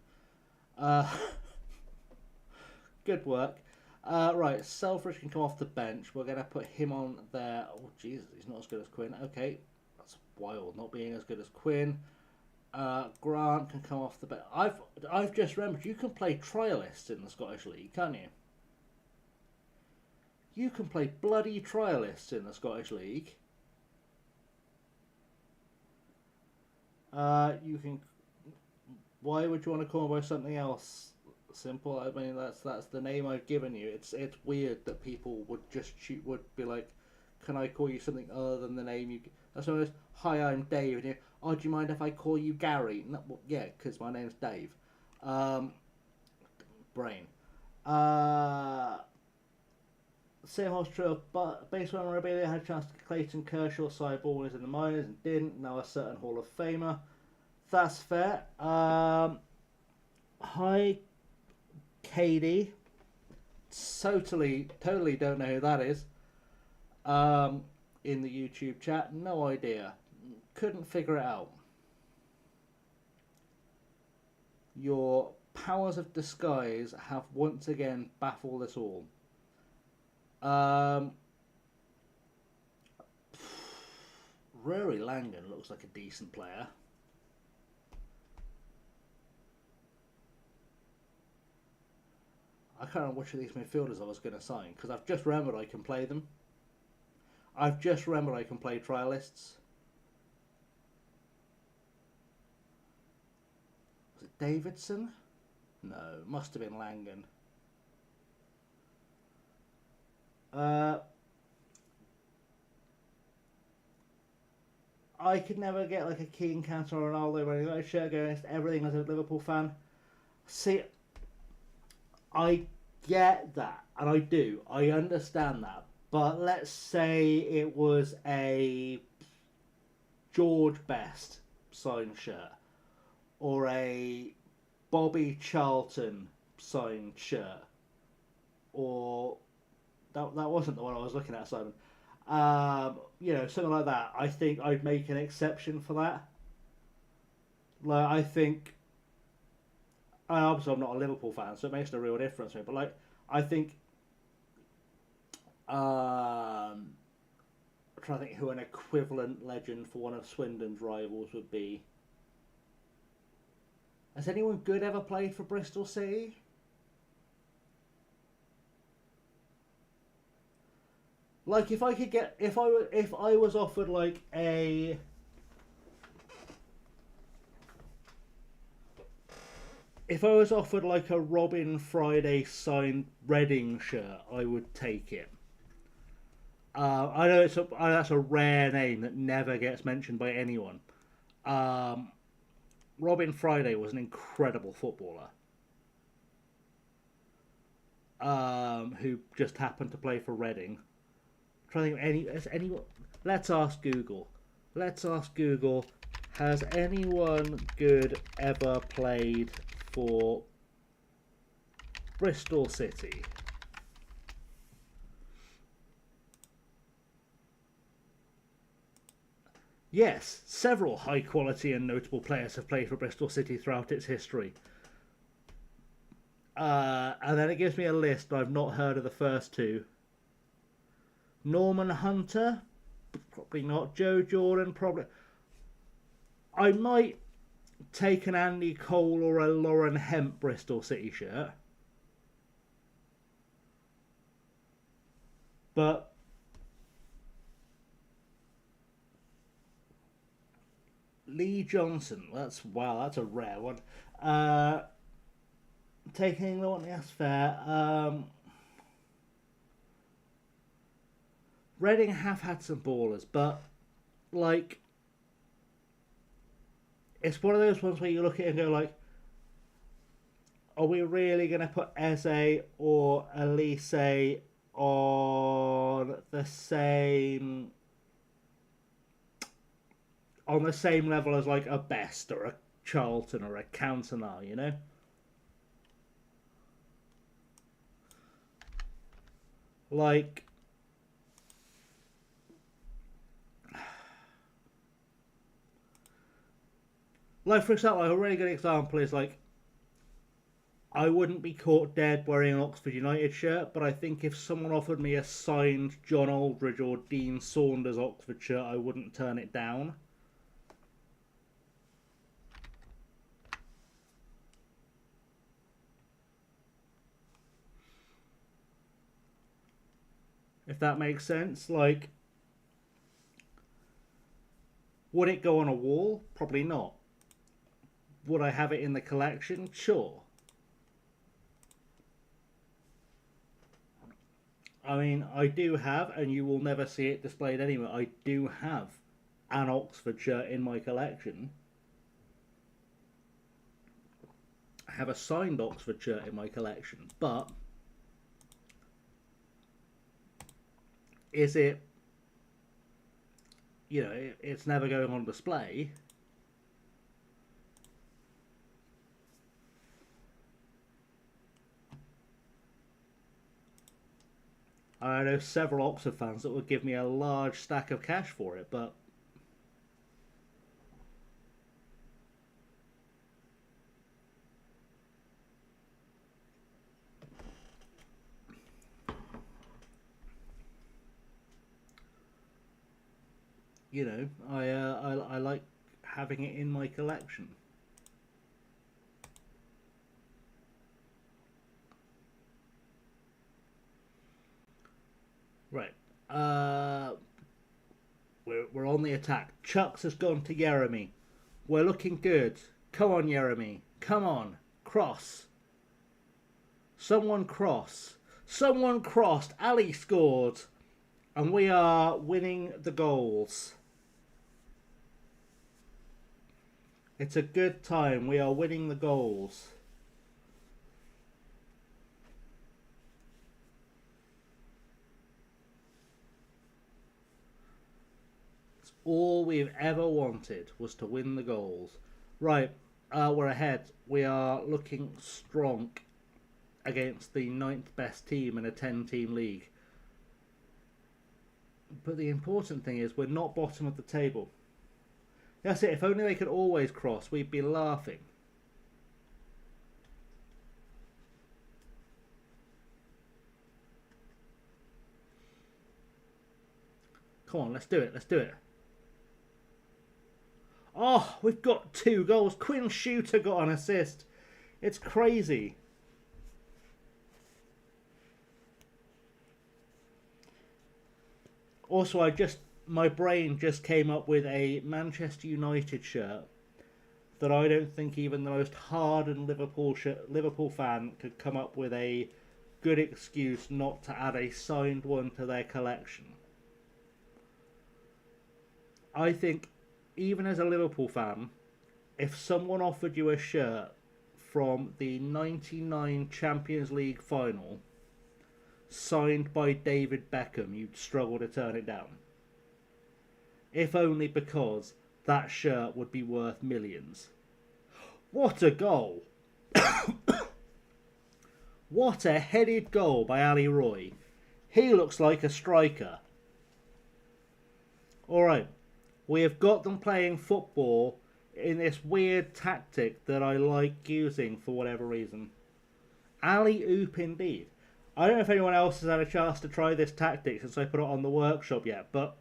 Good work. Right, Selfridge can come off the bench. We're going to put him on there. Oh, Jesus, he's not as good as Quinn. Okay, that's wild, not being as good as Quinn. Grant can come off the bench. I've just remembered, you can play trialists in the Scottish League, can't you? You can play bloody trialists in the Scottish League. You can. Why would you want to call by something else? Simple. I mean, that's the name I've given you. It's weird that people would would be like, can I call you something other than the name you? That's what it is. Hi, I'm Dave. And you, oh, do you mind if I call you Gary? No, well, yeah, because my name's Dave. Brain. Same horse trail, but based on memorabilia, had a chance to Clayton Kershaw side ball in the minors and didn't. Now a certain Hall of Famer. That's fair. Hi, Katie. Totally don't know who that is. In the YouTube chat, no idea. Couldn't figure it out. Your powers of disguise have once again baffled us all. Rory Langan looks like a decent player. I can't remember which of these midfielders I was going to sign because I've just remembered I can play them. I've just remembered I can play trialists. Was it Davidson? No, it must have been Langan. I could never get like a Keane, Cantona, or Ronaldo or anything. I share against everything as a Liverpool fan. See, I get that, and I do. I understand that. But let's say it was a George Best signed shirt, or a Bobby Charlton signed shirt, or that wasn't the one I was looking at, Simon. Something like that. I think I'd make an exception for that. Like, I think, obviously I'm not a Liverpool fan, so it makes no real difference to me. But like, I think, I'm trying to think who an equivalent legend for one of Swindon's rivals would be. Has anyone good ever played for Bristol City? Like, if I was offered like a Robin Friday signed Reading shirt, I would take it. I know that's a rare name that never gets mentioned by anyone. Robin Friday was an incredible footballer, who just happened to play for Reading. Trying to think has anyone. Let's ask Google. Has anyone good ever played for Bristol City? Yes, several high quality and notable players have played for Bristol City throughout its history. And then it gives me a list, but I've not heard of the first two. Norman Hunter? Probably not. Joe Jordan? Probably. I might take an Andy Cole or a Lauren Hemp Bristol City shirt. But Lee Johnson, that's a rare one. Taking the one, that's fair. Reading have had some ballers, but like, it's one of those ones where you look at it and go like, are we really going to put Eze or Elise on the same level as like a Best or a Charlton or a Cantona, you know? Like, for example, a really good example is like, I wouldn't be caught dead wearing an Oxford United shirt, but I think if someone offered me a signed John Aldridge or Dean Saunders Oxford shirt, I wouldn't turn it down. If that makes sense. Like, would it go on a wall? Probably not. Would I have it in the collection? Sure. I mean, I do have, and you will never see it displayed anywhere, I do have an Oxford shirt in my collection. I have a signed Oxford shirt in my collection, but is it, it's never going on display. I know several Oxford fans that would give me a large stack of cash for it, but I like having it in my collection. Right. We're on the attack. Chucks has gone to Jeremy. We're looking good. Come on, Jeremy. Come on. Cross. Someone cross. Someone crossed. Ali scored. And we are winning the goals. It's a good time. We are winning the goals. All we've ever wanted was to win the goals. Right, we're ahead. We are looking strong against the 9th best team in a 10-team league. But the important thing is we're not bottom of the table. That's it. If only they could always cross, we'd be laughing. Come on, let's do it. Let's do it. Oh, we've got 2 goals. Quinn Shooter got an assist. It's crazy. Also, my brain just came up with a Manchester United shirt that I don't think even the most hardened Liverpool fan could come up with a good excuse not to add a signed one to their collection. I think, even as a Liverpool fan, if someone offered you a shirt from the 99 Champions League final signed by David Beckham, you'd struggle to turn it down. If only because that shirt would be worth millions. What a goal! What a headed goal by Ali Roy. He looks like a striker. Alright, we have got them playing football in this weird tactic that I like using for whatever reason. Alley-oop indeed. I don't know if anyone else has had a chance to try this tactic since I put it on the workshop yet, but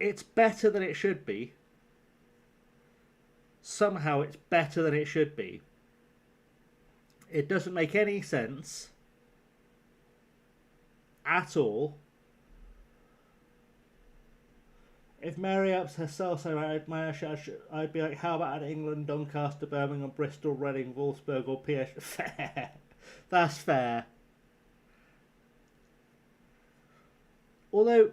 it's better than it should be. Somehow it's better than it should be. It doesn't make any sense at all. If Mary Ups herself said I'd be like, how about at England, Doncaster, Birmingham, Bristol, Reading, Wolfsburg or PS? Fair. That's fair. Although,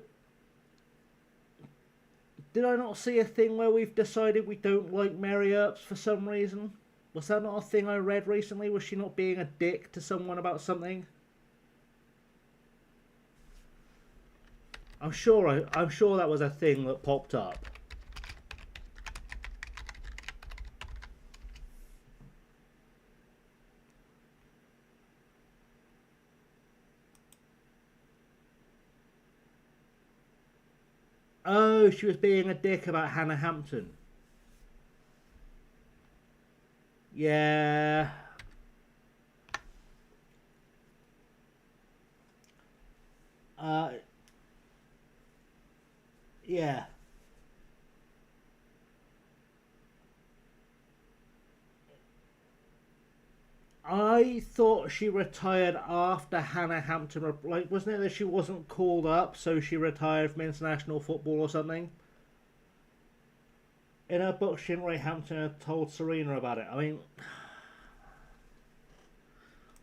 did I not see a thing where we've decided we don't like Mary Earps for some reason? Was that not a thing I read recently? Was she not being a dick to someone about something? I'm sure that was a thing that popped up. Oh, she was being a dick about Hannah Hampton. Yeah. Yeah. I thought she retired after Hannah Hampton. Like, wasn't it that she wasn't called up, so she retired from international football or something? In her book, she didn't write Hampton and told Serena about it. I mean,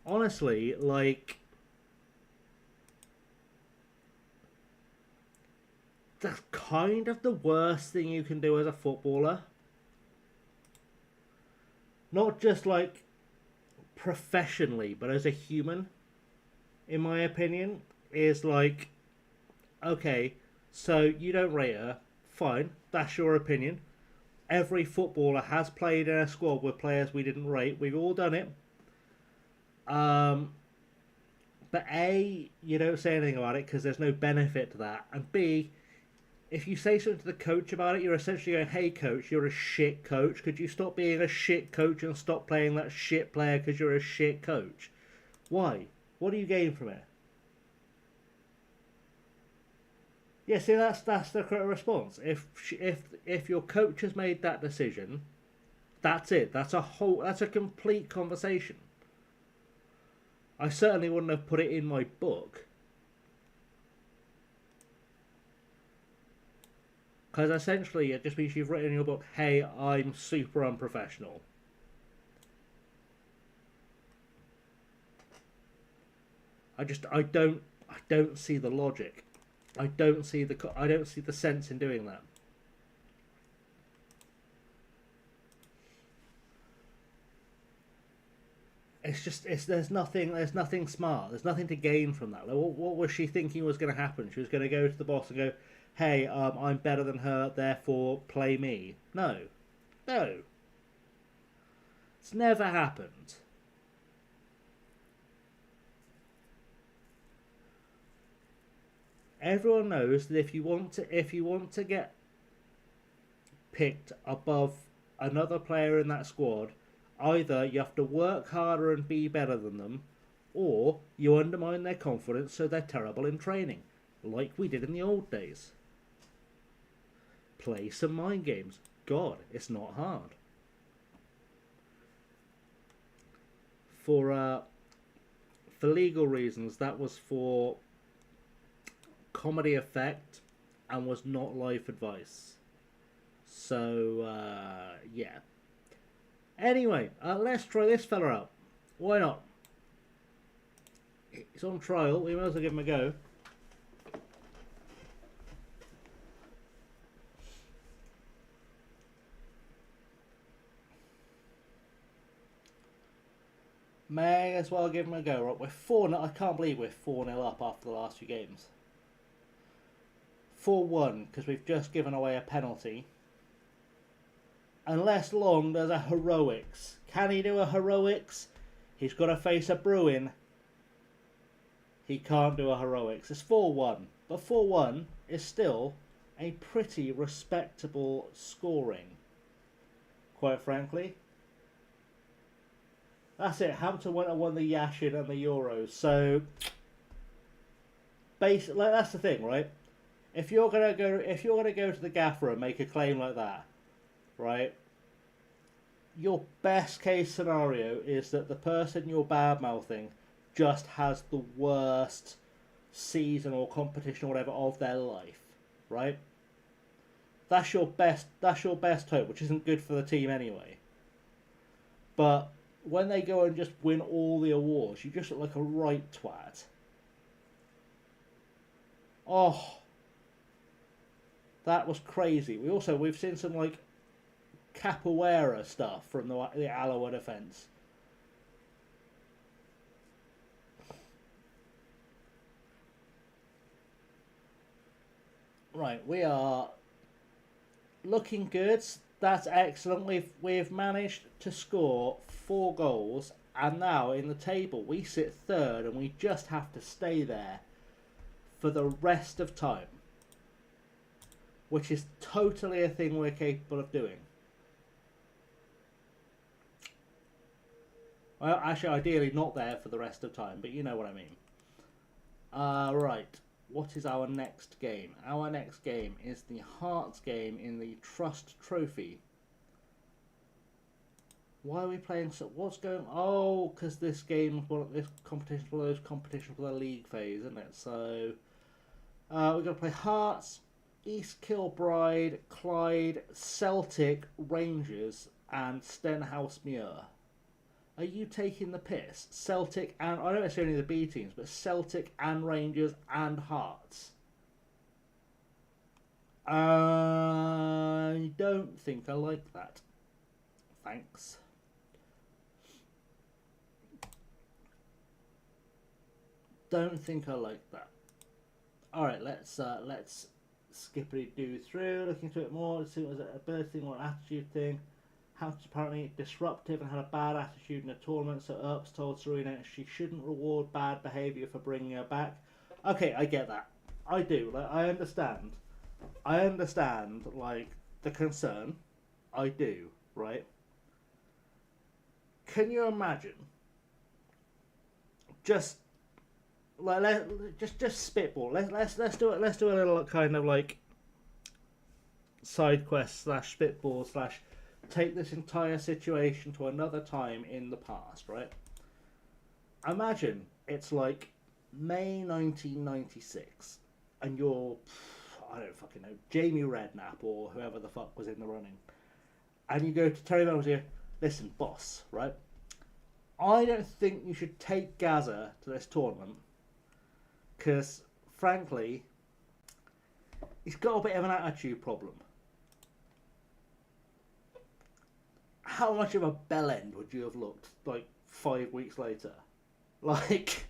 honestly, like, that's kind of the worst thing you can do as a footballer. Not just like professionally, but as a human, in my opinion, is like, okay, so you don't rate her, fine, that's your opinion. Every footballer has played in a squad with players we didn't rate. We've all done it. But A, you don't say anything about it because there's no benefit to that. And B, if you say something to the coach about it, you're essentially going, hey coach, you're a shit coach. Could you stop being a shit coach and stop playing that shit player because you're a shit coach? Why? What do you gain from it? Yeah, see, that's the correct response. If your coach has made that decision, that's it. That's a complete conversation. I certainly wouldn't have put it in my book. Because essentially it just means you've written in your book, hey, I'm super unprofessional. I don't see the logic. I don't see the sense in doing that. There's nothing smart. There's nothing to gain from that. Like, what was she thinking was going to happen? She was going to go to the boss and go, hey, I'm better than her, therefore play me. No. No. It's never happened. Everyone knows that if you want to get picked above another player in that squad, either you have to work harder and be better than them, or you undermine their confidence so they're terrible in training, like we did in the old days. Play some mind games. God, it's not hard. For legal reasons, that was for comedy effect and was not life advice. So, yeah. Anyway, let's try this fella out. Why not? He's on trial. We might as well give him a go. May as well give him a go. Right, we're 4-0. I can't believe we're 4-0 up after the last few games. 4-1 because we've just given away a penalty. Unless Long does a heroics. Can he do a heroics? He's got to face a Bruin. He can't do a heroics. It's 4-1. But 4-1 is still a pretty respectable scoring. Quite frankly. That's it. Hampton won the Yashin and the Euros. So, basically, that's the thing, right? If you're gonna go to the gaffer and make a claim like that, right? Your best case scenario is that the person you're bad mouthing just has the worst season or competition or whatever of their life, right? That's your best hope, which isn't good for the team anyway. But when they go and just win all the awards, you just look like a right twat. Oh, that was crazy. We've seen some like capoeira stuff from the Alloa defence. Right, we are looking good. That's excellent. We've managed to score 4 goals, and now in the table we sit third, and we just have to stay there for the rest of time, which is totally a thing we're capable of doing. Well, actually, ideally not there for the rest of time, but you know what I mean. Right. What is our next game? Our next game is the Hearts game in the Trust Trophy. Why are we playing so... What's going... Oh, because this game... Well, this competition is one of those competitions for the league phase, isn't it? So, we're going to play Hearts, East Kilbride, Clyde, Celtic, Rangers, and Stenhousemuir. Are you taking the piss? Celtic and... I don't know if it's only the B teams, but Celtic and Rangers and Hearts. I don't think I like that. Thanks. Don't think I like that. Alright, let's skippity-doo through, look into it more, see what was it, a bird thing or an attitude thing. House apparently disruptive and had a bad attitude in a tournament, so Earps told Serena she shouldn't reward bad behaviour for bringing her back. Okay, I get that. I do. Like, I understand. Like, the concern. I do, right? Can you imagine? Just spitball. Let's do it. Let's do a little kind of like side quest / spitball / take this entire situation to another time in the past, right? Imagine it's like May 1996 and you're, I don't fucking know, Jamie Redknapp or whoever the fuck was in the running. And you go to Terry Mosier, listen, boss, right? I don't think you should take Gaza to this tournament because, frankly, he's got a bit of an attitude problem. How much of a bellend would you have looked like 5 weeks later? Like,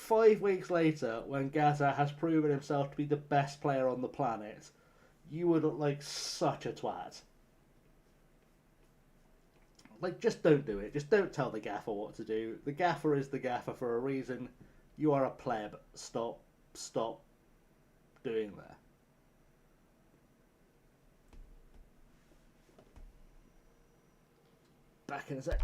5 weeks later, when Gaza has proven himself to be the best player on the planet, you would look like such a twat. Like, just don't do it. Just don't tell the gaffer what to do. The gaffer is the gaffer for a reason. You are a pleb. Stop doing that. Back in a sec.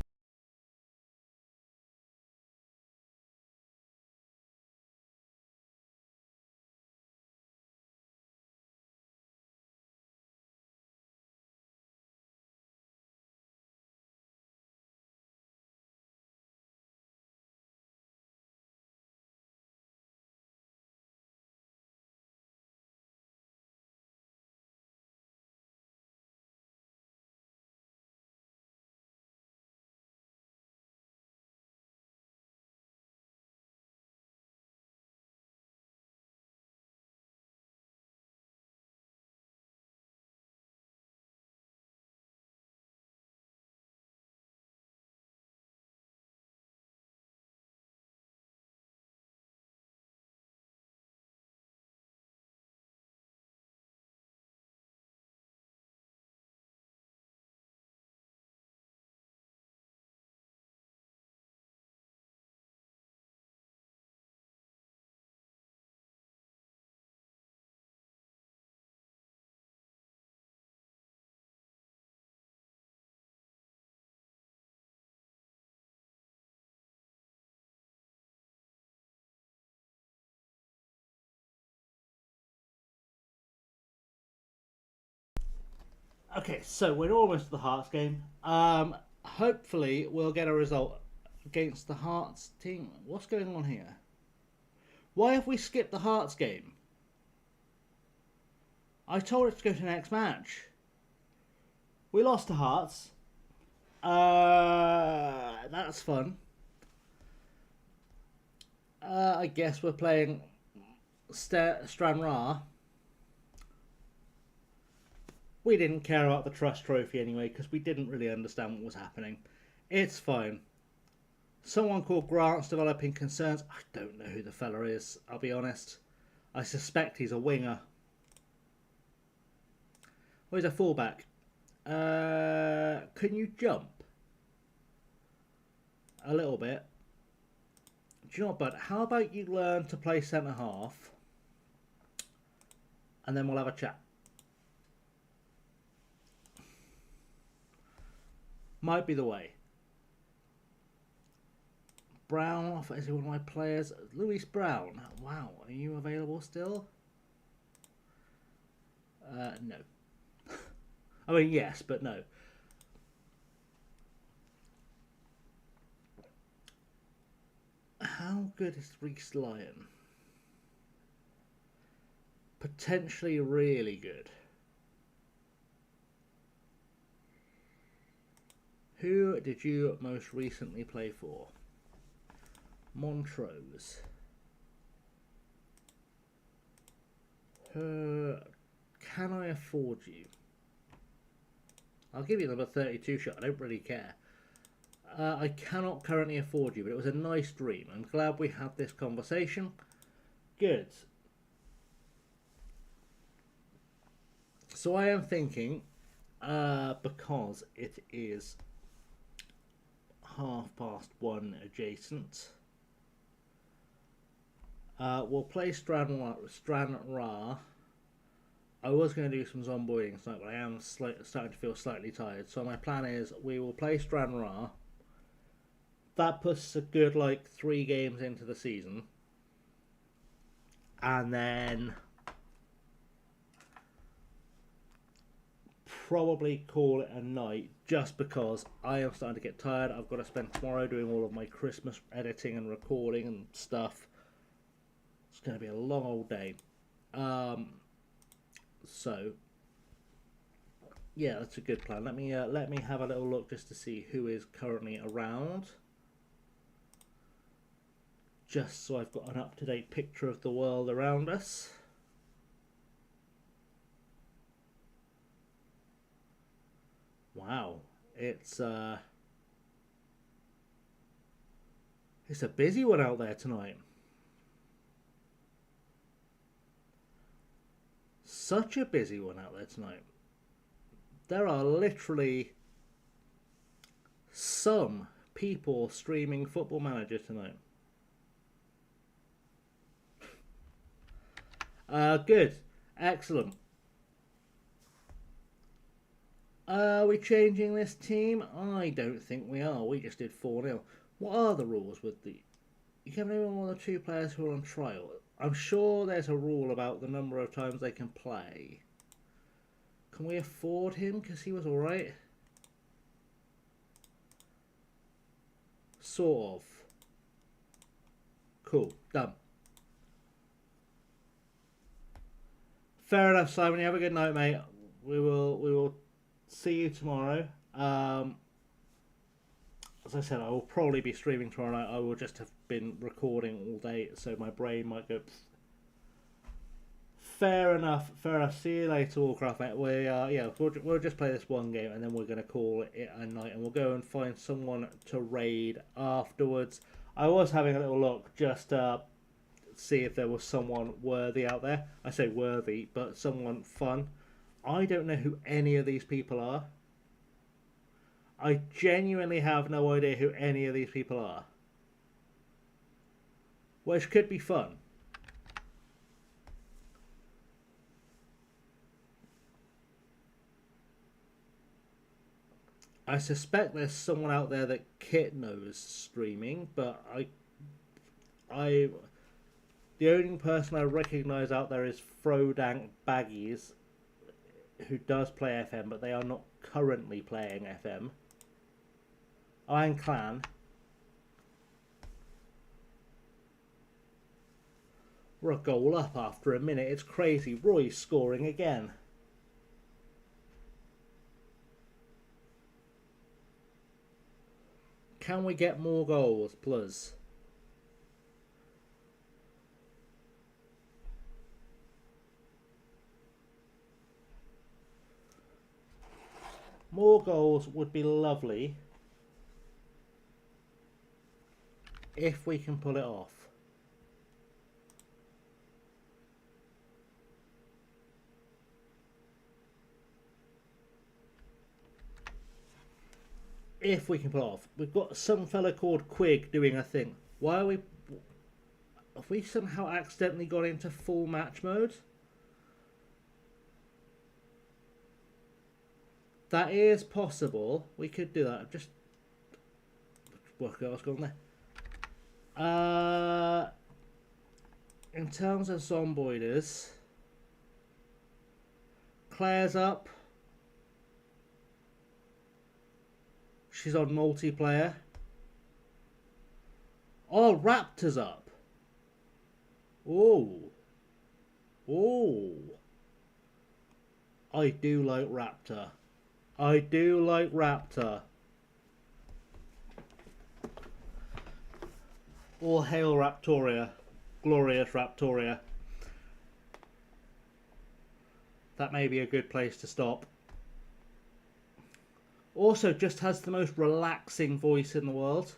Okay, so we're almost to the Hearts game. Hopefully we'll get a result against the Hearts team. What's going on here? Why have we skipped the Hearts game? I told it to go to the next match. We lost to Hearts. That's fun. I guess we're playing Stranraer. We didn't care about the Trust Trophy anyway because we didn't really understand what was happening. It's fine. Someone called Grant's developing concerns. I don't know who the fella is, I'll be honest. I suspect he's a winger. Or he's a fullback. Can you jump? A little bit. Do you know what, bud? How about you learn to play centre half? And then we'll have a chat. Might be the way. Brown is he one of my players? Luis Brown. Wow, are you available still? No. I mean, yes, but no. How good is Reece Lyon? Potentially really good. Who did you most recently play for? Montrose. Can I afford you? I'll give you number 32 shot. I don't really care. I cannot currently afford you, but it was a nice dream. I'm glad we had this conversation. Good. So I am thinking, because it is 1:30 adjacent, we'll play Stranraer. I was going to do some zomboiding tonight, but I am starting to feel slightly tired. So my plan is we will play Stranraer. That puts us a good 3 games into the season. And then probably call it a night just because I am starting to get tired. I've got to spend tomorrow doing all of my Christmas editing and recording and stuff. It's going to be a long old day. So yeah, that's a good plan. Let me have a little look just to see who is currently around, just so I've got an up-to-date picture of the world around us. Wow, it's a busy one out there tonight. such a busy one out there tonight. There are literally some people streaming Football Manager tonight. Good. Excellent. Are we changing this team? I don't think we are. We just did 4-0. What are the rules with the... You can only one of the 2 players who are on trial. I'm sure there's a rule about the number of times they can play. Can we afford him? Because he was alright. Sort of. Cool. Done. Fair enough, Simon. You have a good night, mate. We will see you tomorrow. As I said, I will probably be streaming tomorrow night. I will just have been recording all day, so my brain might go... Fair enough. Fair enough. See you later, Warcraft, mate. We'll just play this one game, and then we're going to call it a night, and we'll go and find someone to raid afterwards. I was having a little look just to see if there was someone worthy out there. I say worthy, but someone fun. I don't know who any of these people are. I genuinely have no idea who any of these people are. Which could be fun. I suspect there's someone out there that Kit knows streaming, but the only person I recognise out there is Frodank Baggies, who does play FM, but they are not currently playing FM. Iron Clan. We're a goal up after a minute. It's crazy. Roy's scoring again. Can we get more goals, please? More goals would be lovely if we can pull it off. If we can pull it off. We've got some fella called Quig doing a thing. Why are we... Have we somehow accidentally got into full match mode? That is possible. We could do that. Just work out what's going on there. In terms of Zomboiders, Claire's up. She's on multiplayer. Oh, Raptor's up. Oh. Oh. I do like Raptor. I do like Raptor. All hail Raptoria. Glorious Raptoria. That may be a good place to stop. Also just has the most relaxing voice in the world.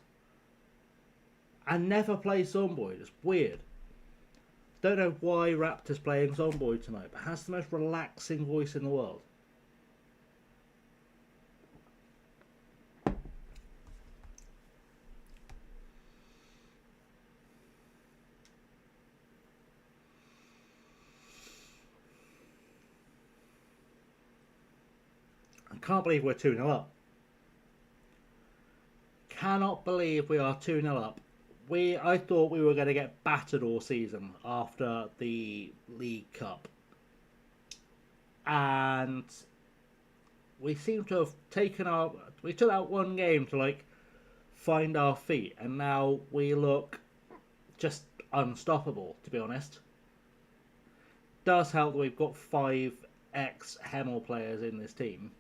And never plays Zomboid. It's weird. Don't know why Raptor's playing Zomboid tonight, but has the most relaxing voice in the world. I can't believe we're 2-0 up. Cannot believe we are 2-0 up. I thought we were going to get battered all season after the League Cup. And we seem to have taken our... We took out one game to, like, find our feet. And now we look just unstoppable, to be honest. Does help that we've got 5 ex-Hemel players in this team.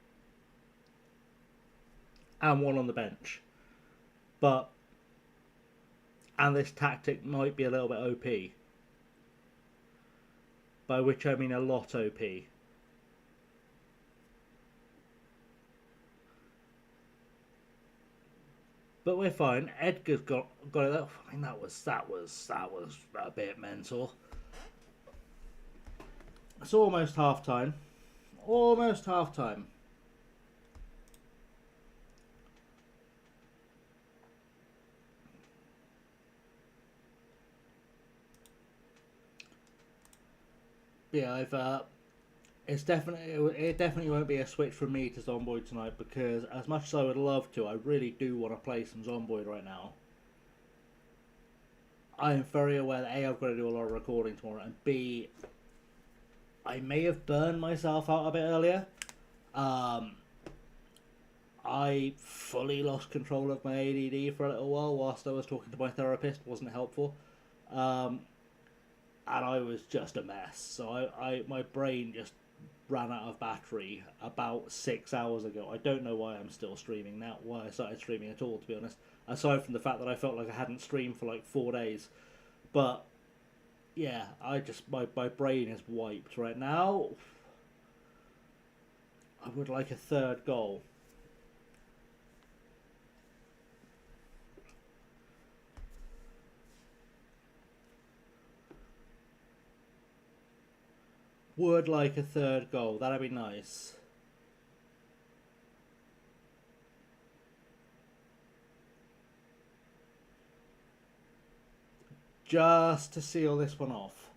And 1 on the bench. And this tactic might be a little bit OP. By which I mean a lot OP. But we're fine. Edgar's got it. I mean, that was a bit mental. It's almost half time. Almost half time. Yeah, it definitely won't be a switch from me to Zomboid tonight, because as much as I would love to, I really do want to play some Zomboid right now. I am very aware that A, I've got to do a lot of recording tomorrow, and B, I may have burned myself out a bit earlier. I fully lost control of my ADD for a little while whilst I was talking to my therapist. It wasn't helpful. And I was just a mess. So my brain just ran out of battery about 6 hours ago. I don't know why I'm still streaming now, why I started streaming at all, to be honest. Aside from the fact that I felt like I hadn't streamed for like 4 days. But yeah, my brain is wiped right now. I would like a third goal. Would like a third goal. That'd be nice. Just to seal this one off.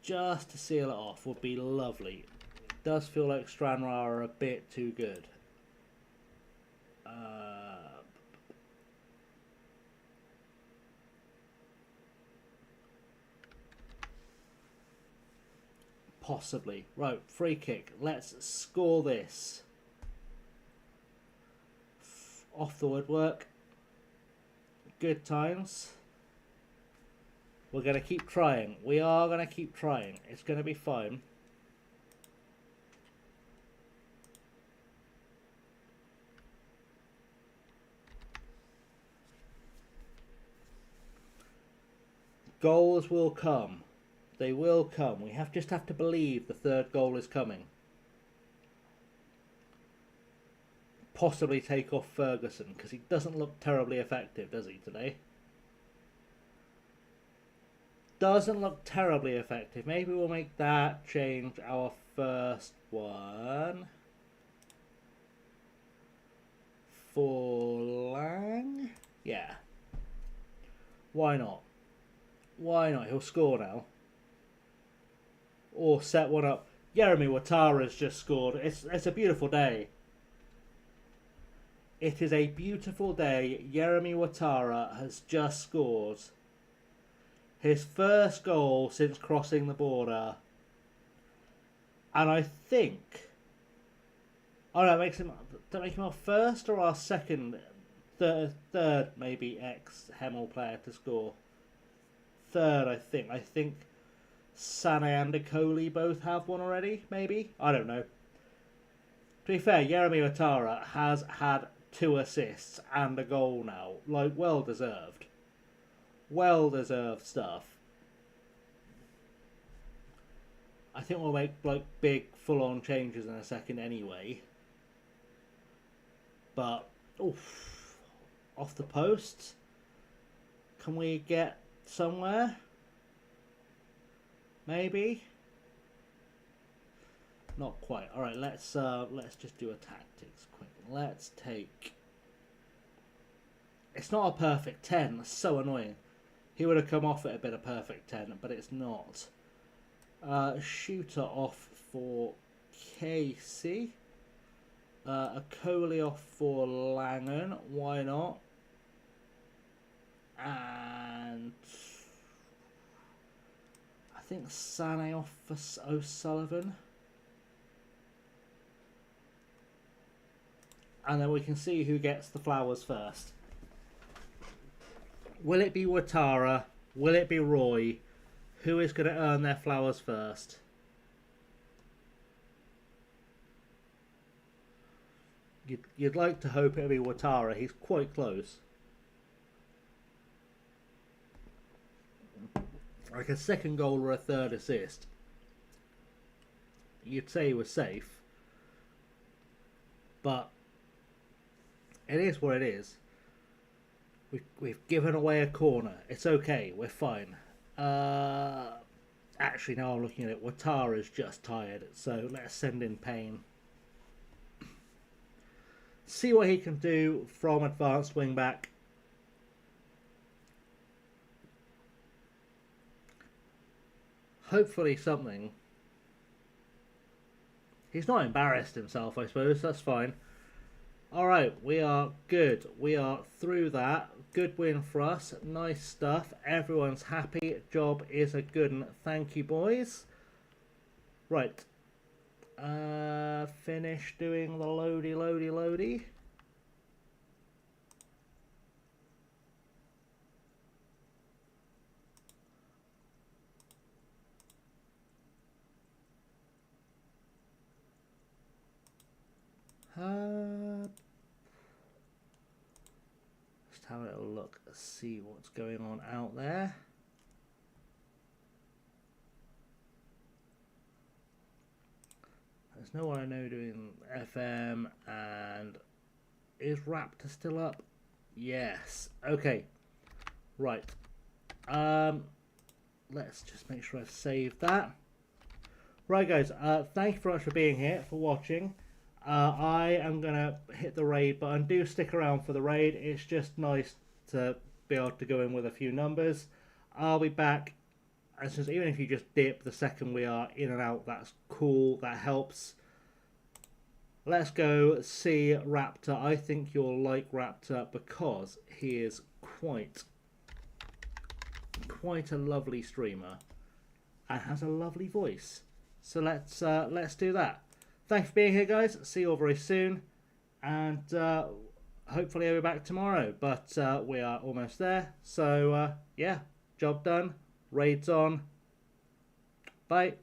Just to seal it off would be lovely. It does feel like Stranraer are a bit too good. Possibly. Right, free kick. Let's score this. Off the woodwork. Good times. We're going to keep trying. We are going to keep trying. It's going to be fine. Goals will come. They will come. We just have to believe the third goal is coming. Possibly take off Ferguson, because he doesn't look terribly effective, does he, today? Doesn't look terribly effective. Maybe we'll make that change our first one. For Lang? Yeah. Why not? Why not? He'll score now. Or set one up. Jeremy Watara's just scored. It's a beautiful day. It is a beautiful day. Jeremy Watara has just scored his first goal since crossing the border. And I think... Oh no, does that make him our first or our second? Third maybe ex-Hemel player to score. Third, I think. I think Sané and Nicoli both have one already, maybe? I don't know. To be fair, Jeremy Watara has had 2 assists and a goal now. Like, well deserved. Well deserved stuff. I think we'll make like big full-on changes in a second anyway. But, oof, off the post. Can we get somewhere? Maybe. Not quite. All right, let's just do a tactics quick. Let's take. It's not a perfect 10. That's so annoying. He would have come off at a bit of perfect 10, but it's not. Shooter off for Casey. A Coley off for Langen. Why not? And I think Sané off for O'Sullivan. And then we can see who gets the flowers first. Will it be Watara? Will it be Roy? Who is going to earn their flowers first? You'd like to hope it'll be Watara. He's quite close. Like a second goal or a third assist. You'd say he was safe. But it is what it is. We've given away a corner. It's okay. We're fine. Actually, now I'm looking at it, Watara's just tired, so let's send in Payne. See what he can do from advanced wing back. Hopefully something. He's not embarrassed himself, I suppose. That's fine. Alright, we are good. We are through that. Good win for us. Nice stuff. Everyone's happy. Job is a good one. Thank you, boys. Right. Finish doing the loady. Just have a little look, see what's going on out there. There's no one I know doing FM, and is Raptor still up? Yes. Okay. Right. Let's just make sure I've saved that. Right, guys. Thank you very much for being here, for watching. I am going to hit the raid button. Do stick around for the raid. It's just nice to be able to go in with a few numbers. I'll be back. As just, even if you just dip the second we are in and out, that's cool. That helps. Let's go see Raptor. I think you'll like Raptor because he is quite a lovely streamer and has a lovely voice. So let's do that. Thanks for being here, guys. See you all very soon. And hopefully I'll be back tomorrow. But we are almost there. So, yeah, job done. Raid's on. Bye.